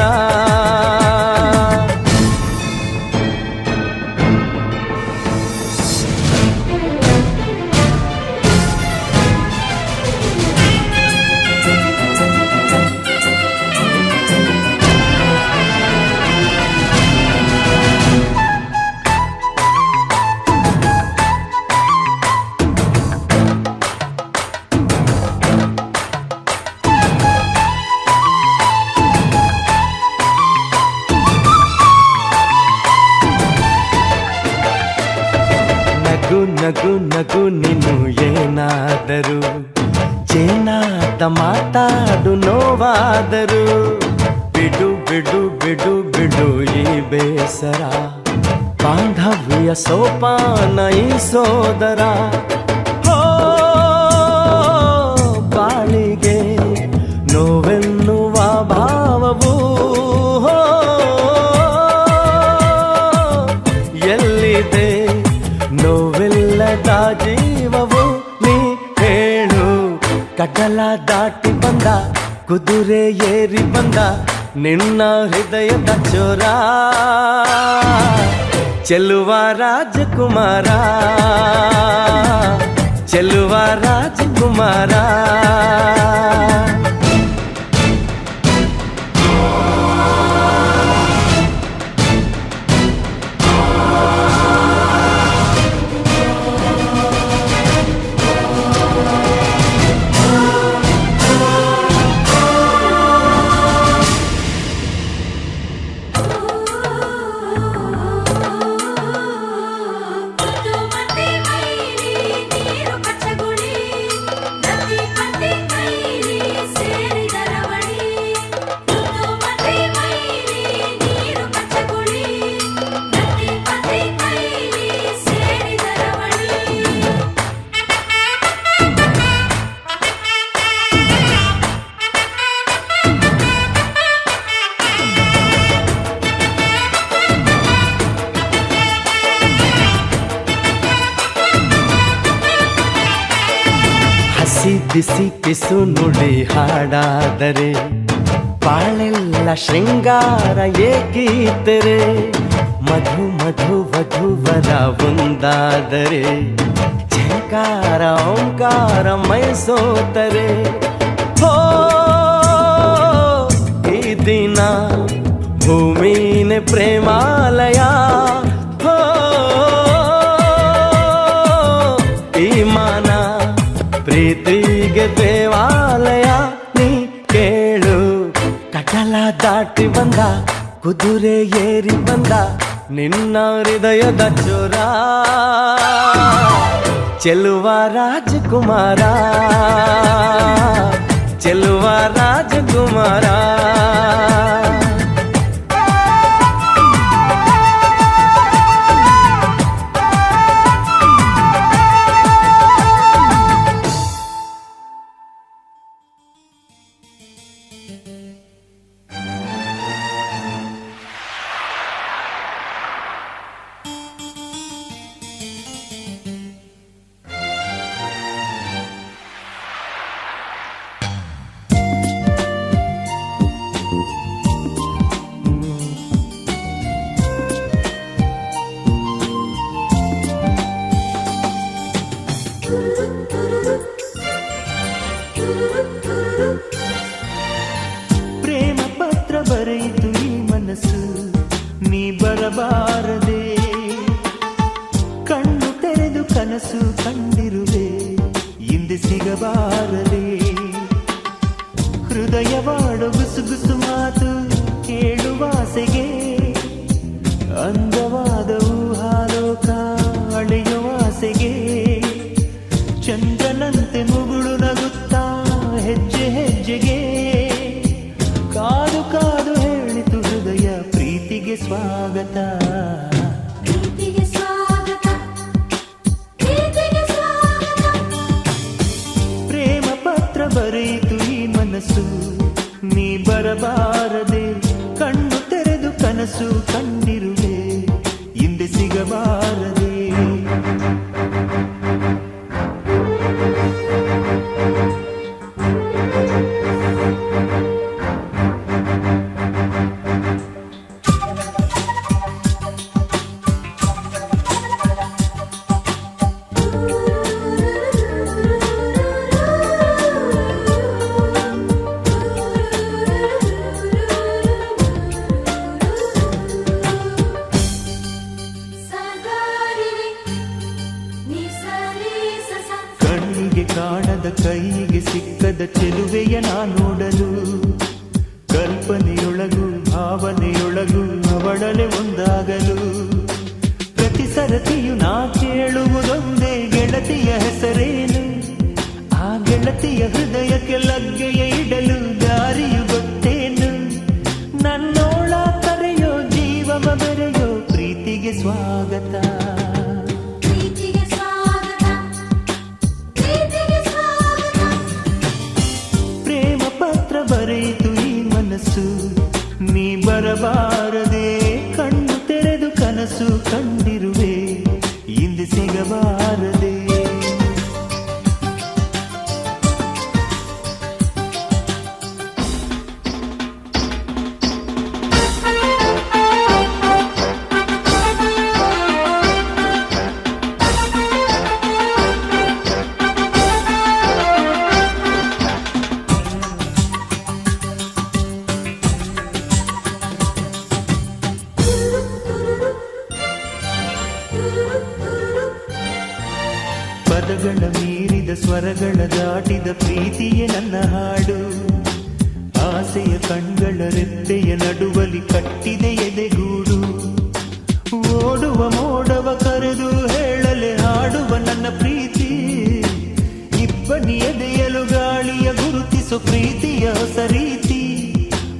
ನಗು ನಗು ನೀನು ಏನಾದರೂ ಚೇನಾದ ಮಾತಾಡು ನೋವಾದರೂ ಬಿಡು ಬಿಡು ಬಿಡು ಬಿಡು ಈ ಬೇಸರ ಬಾಂಧವ್ಯ ಸೋಪಾನ ಈ ಸೋದರ ಬಾಳಿಗೆ ನೋವೆನ್ನುವ ಭಾವವು ಎಲ್ಲಿದೆ ನೋವಿಲ್ಲದ ಜೀವವು ನೀ ಹೇಳು ಕಡಲ ದಾಟಿ ಬಂದ ಕುದುರೆ ಏರಿ ಬಂದ ನಿನ್ನ ಹೃದಯದ ಚೋರ ಚೆಲುವ ರಾಜಕುಮಾರ ಚೆಲುವ ರಾಜಕುಮಾರ ಬಿಸಿ ಪಿಸು ನುಡಿ ಹಾಡಾದರೆ ಬಾಳೆಲ್ಲ ಶೃಂಗಾರ ಏಕೀತರೆ ಮಧು ಮಧು ವಧುವರ ಒಂದಾದರೆ ಝಂಕಾರ ಓಂಕಾರ ಮೈಸೋತರೆ ಹೋ ಈ ದಿನ ಭೂಮಿನೇ ಪ್ರೇಮಾಲಯ ಹೋ ಈ ಮಾನ ಪ್ರೀತಿಗೆ ದೇವಾಲಯ ನೀ ಕೇಳು ಕಡಲ ದಾಟಿ ಬಂದ ಕುದುರೆ ಏರಿ ಬಂದ ನಿನ್ನ ಹೃದಯದ ಚೋರ ಚೆಲುವ ರಾಜಕುಮಾರ ಚೆಲುವ ರಾಜಕುಮಾರ ಮನಸ್ಸು ನೀ ಬರಬಾರದೆ ಕಣ್ಣು ತೆರೆದು ಕನಸು ಕಂಡಿರುವೆ ಹಿಂದೆ ಸಿಗಬಾರದೆ ಕಣ್ಣಿಗೆ ಕಾಣದ ಕೈಗೆ ಸಿಕ್ಕದ ಚೆಲುವೆಯ ನಾ ನೋಡಲು ಕಲ್ಪನೆಯೊಳಗು ಭಾವನೆಯೊಳಗು ಅವಳಲೆ ಒಂದಾಗಲು ಪ್ರತಿ ಸರತಿಯು ನಾ ಕೇಳುವುದೊಂದೇ ಗೆಳತಿಯ ಹೆಸರೇನು ಆ ಗೆಳತಿಯ ಹೃದಯಕ್ಕೆ ಲಗ್ಗೆಯ ಇಡಲು ದಾರಿಯು ಗೊತ್ತೇನು ನನ್ನೋಳ ಕರೆಯೋ ಜೀವವ ಬೆರೆಯೋ ಪ್ರೀತಿಗೆ ಸ್ವಾಗತ ಬರೆಯಿತು ಈ ಮನಸ್ಸು ನೀ ಬರಬಾರದೆ ಕಣ್ಣು ತೆರೆದು ಕನಸು ಕಂಡಿರುವೆ ಹಿಂದೆ ಸಿಗಬಾರದೆ ಪದಗಳ ಮೀರಿದ ಸ್ವರಗಳ ದಾಟಿದ ಪ್ರೀತಿಯೇ ನನ್ನ ಹಾಡು ಆಸೆಯ ಕಣ್ಗಳ ರೆಪ್ಪೆಯ ನಡುವಲಿ ಕಟ್ಟಿದೆ ಎದೆಗೂಡು ಓಡುವ ಮೋಡವ ಕರೆದು ಹೇಳಲೆ ಹಾಡುವ ನನ್ನ ಪ್ರೀತಿ ಇಬ್ಬನಿ ಎದೆಯಲು ಗಾಳಿಯ ಗುರುತಿಸು ಪ್ರೀತಿಯ ಹೊಸ ರೀತಿ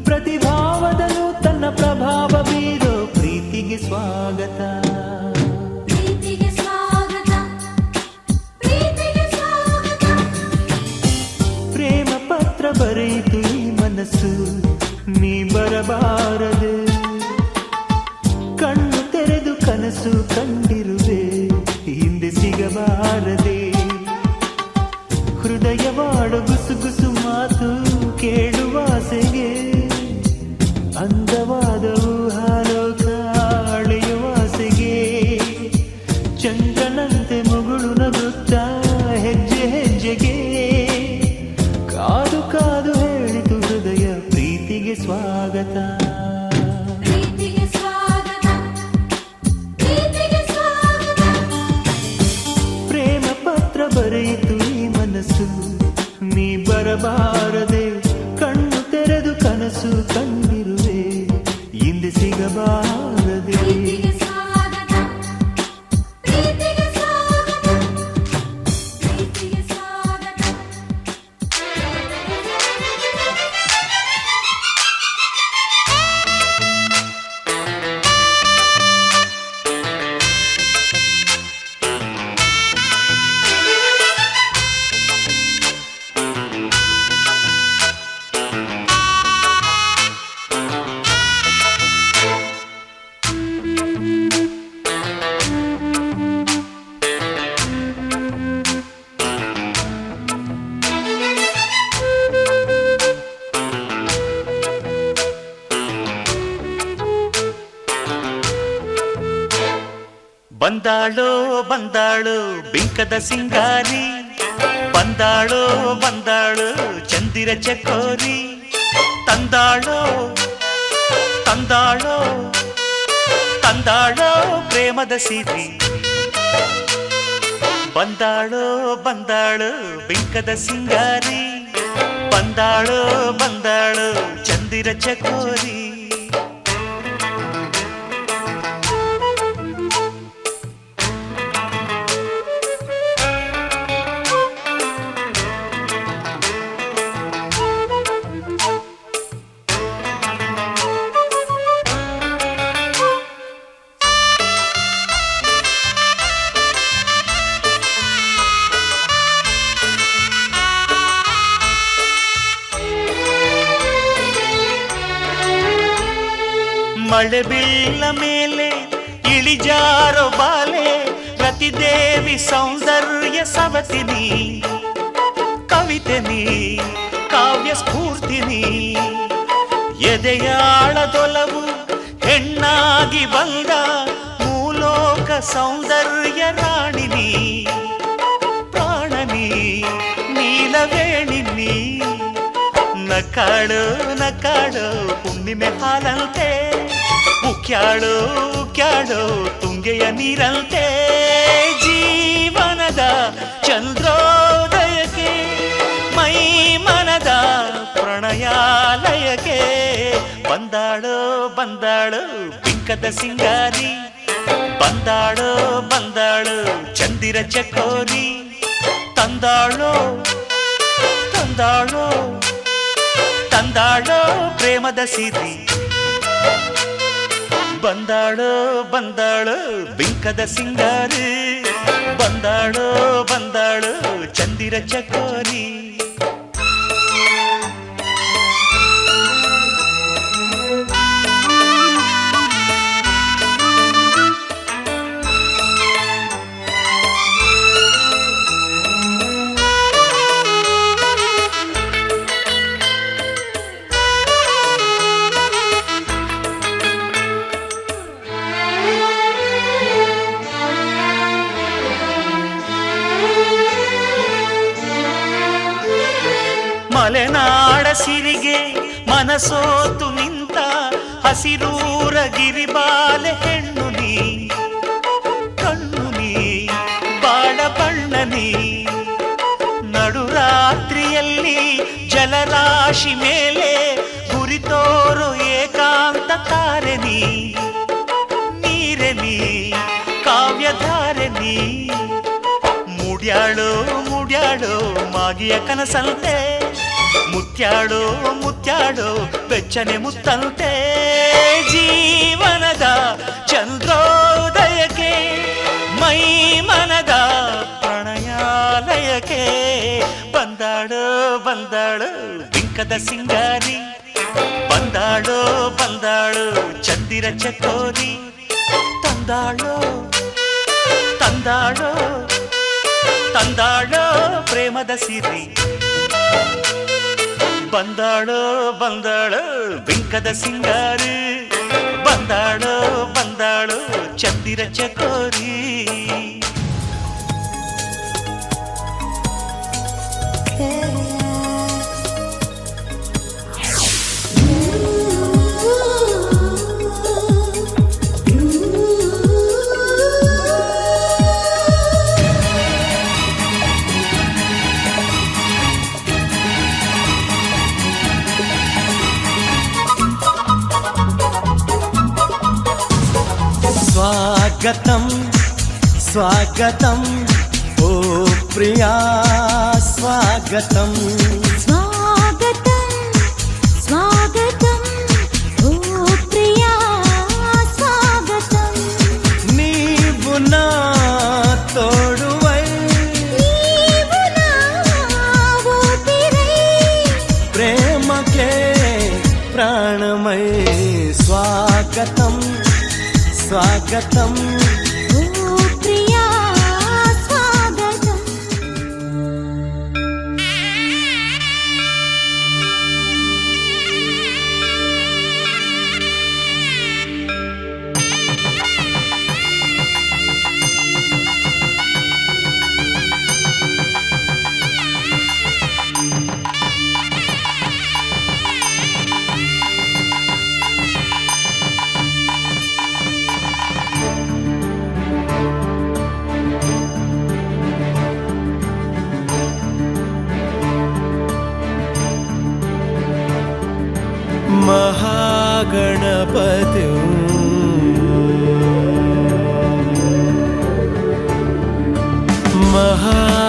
ಪ್ರತಿಭಾವದನು ತನ್ನ ಪ್ರಭಾವ ಬೀರೋ ಪ್ರೀತಿಗೆ ಸ್ವಾಗತ ಬರೆಯಿತು ಈ ಮನಸ್ಸು ನೀ ಬರಬಾರದೆ ಕಣ್ಣು ತೆರೆದು ಕನಸು ಕಂಡಿರುವೆ ಹಿಂದೆ ಸಿಗಬಾರದೆ ಹೃದಯವಾಡ ಗುಸುಗುಸು ಮಾತು ಕೇಳುವ ಆಸೆಗೆ ಅಂದವಾದ ಊಹಾಲೋಕ ಅಳೆಯುವ ಆಸೆಗೆ ಚಂದ್ರನಂತೆ ಮುಗುಳು ನಗುತ್ತಾ ಹೆಜ್ಜೆ ಹೆಜ್ಜೆಗೆ ಕಾದು ಕಾದು ಹೇಳಿತು ಹೃದಯ ಪ್ರೀತಿಗೆ ಸ್ವಾಗತ ಪ್ರೇಮ ಪತ್ರ ಬರೆಯಿತು ಈ ಮನಸ್ಸು ನೀ ಬರಬಾರದೆ ಕಣ್ಣು ತೆರೆದು ಕನಸು ಕಂಡಿರುವೆ ಹಿಂದೆ ಸಿಗಬಾರದೆ ಬಂದಾಳೋ ಬಂದಾಳು ಬಿಂಕದ ಸಿಂಗಾರಿ ಬಂದಾಳೋ ಬಂದಾಳು ಚಂದಿರ ಚಕೋರಿ ತಂದಾಳೋ ತಂದಾಳೋ ತಂದಾಳೋ ಪ್ರೇಮದ ಸಿರಿ ಬಂದಾಳೋ ಬಂದಾಳು ಬಿಂಕದ ಸಿಂಗಾರಿ ಬಂದಾಳೋ ಬಂದಾಳು ಚಂದಿರ ಚಕೋರಿ ಬಾಳೆ ಬಿಲ್ಲ ಮೇಲೆ ಇಳಿಜಾರೋ ಬಾಲೆ ರತಿದೇವಿ ಸೌಂದರ್ಯ ಸವತಿನಿ ಕವಿತೆನಿ ಕಾವ್ಯ ಸ್ಫೂರ್ತಿನಿ ಎದೆಯಾಳದೊಲವು ಹೆಣ್ಣಾಗಿ ಬಂದ ಮೂಲೋಕ ಸೌಂದರ್ಯ ರಾಣಿನಿ ಪ್ರಾಣನಿ ನೀಲವೇಣಿನಿ ನಕಾಳು ನಕಾಳು ಹುಣ್ಣಿಮೆ ಹಾಲಂತೆ ಉಕ್ಯಾಳು ಉಕ್ಯಾಳು ತುಂಗೆಯ ನೀರಂತೆ ಜೀವನದ ಚಂದ್ರೋದಯಕ್ಕೆ ಮೈ ಮನದ ಪ್ರಣಯಾಲಯಕ್ಕೆ ಬಂದಾಳು ಬಂದಾಳು ಬಿಂಕದ ಸಿಂಗಾರಿ ಬಂದಾಳು ಬಂದಾಳು ಚಂದಿರ ಚಕೋರಿ ತಂದಾಳು ತಂದಾಳು ತಂದಾಳು ಪ್ರೇಮದ ಸಿರಿ ಬಂದಾಳು ಬಂದಾಳು ಬಿಂಕದ ಸಿಂಗಾರಿ ಬಂದಾಳು ಬಂದಾಳು ಚಂದಿರ ಚಕೋರಿ ಮಲೆನಾಡ ಸಿರಿಗೆ ಮನಸೋತು ನಿಂತ ಹಸಿರೂರ ಗಿರಿಬಾಲೆ ಹೆಣ್ಣು ನೀ ಕಣ್ಣು ನೀ ಬಾಳ ಬಣ್ಣ ನೀ ನಡುರಾತ್ರಿಯಲ್ಲಿ ಜಲರಾಶಿ ಮೇಲೆ ಗುರಿತೋರು ಏಕಾಂತ ತಾರೆ ನೀ ನೀರೆ ನೀ ಕಾವ್ಯಧಾರೆ ನೀ ಮುಡ್ಯಾಳು ಮುಡ್ಯಾಳು ಮಾಗಿಯ ಕನಸಂತೆ ಮುತ್ಯಾಳು ಮುತ್ಯಾಳು ಬೆಚ್ಚನೆ ಮುತ್ತಂತೆ ಜೀವನದ ಚಂದ್ರೋದಯಕ್ಕೆ ಮೈ ಮನದ ಪ್ರಣಯಾಲಯಕ್ಕೆ ಬಂದಾಳು ಬಂದಾಳು ಬಿಂಕದ ಸಿಂಗಾರಿ ಬಂದಾಳು ಬಂದಾಳು ಚಂದಿರ ಚಕೋರಿ ತಂದಾಳು ತಂದಾಳು ತಂದಾಳು ಪ್ರೇಮದ ಸಿರಿ ಬಂದಾಳು ಬಂದಾಳು ಬಿಂಕದ ಸಿಂಗಾರಿ ಬಂದಾಳು ಬಂದಾಳು ಚಂದಿರ ಚಕೋರಿ स्वागतं स्वागतं ओ प्रिया स्वागतं स्वागतं स्वागतं ओ प्रिया स्वागतं नीवु ना तोडुवै नीवु ना ऊपिरै प्रेमके प्राणमय स्वागतं स्वागतं ओ प्रिया स्वागतं महागणपतिं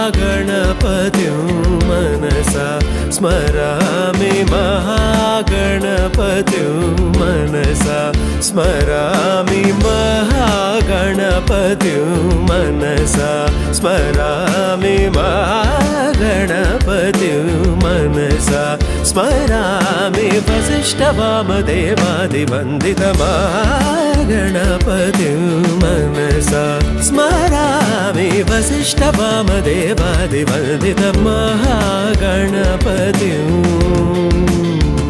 महागणपतिं मनसा स्मरामि महागणपतिं मनसा स्मरामि महागणपतिं मनसा स्मरामि महागणपतिं मनसा स्मरामि वसिष्ठवामदेवादिवन्दितमहागणपतिं मनसा स्मरामि वसिष्ठवामदेवादिवन्दितमहागणपतिम्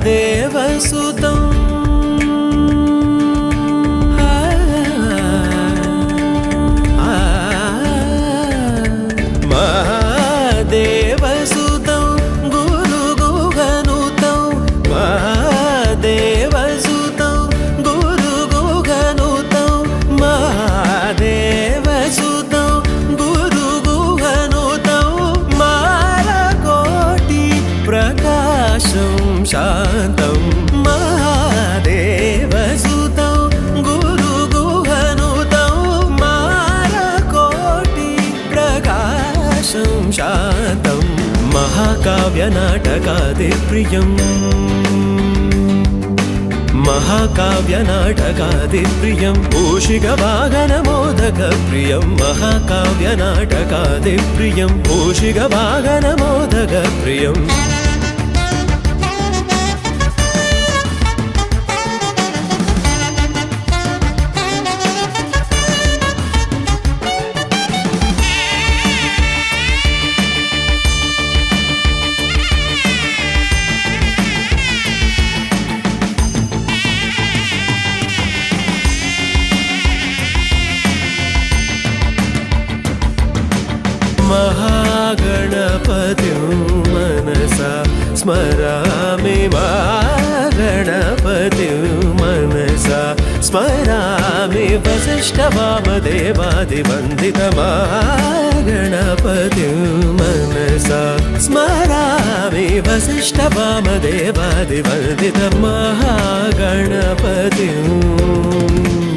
देवसुतं महादेवसुतं गुरुगुहनुतं महादेवसुतं गुरुगुहनुतं महादेवसुतं गुरुगुहनुतं मालकोटि प्रकाशं शान्तं महादेवसुतं गुरुगुहनुतं मालकोटि प्रकाशं शान्तं महाकाव्यनाटकादिप्रियम् महाकाव्यनाटकादिप्रियं मूषिकवाहनमोदकप्रियं महाकाव्यनाटकादिप्रियं मूषिकवाहनमोदकप्रियम् महागणपतिं मनसा स्मरामि महागणपतिं मनसा स्मरामि वसिष्ठवामदेवादिवन्दितमहागणपतिं मनसा स्मरामि वसिष्ठवामदेवादिवन्दितमहागणपतिम्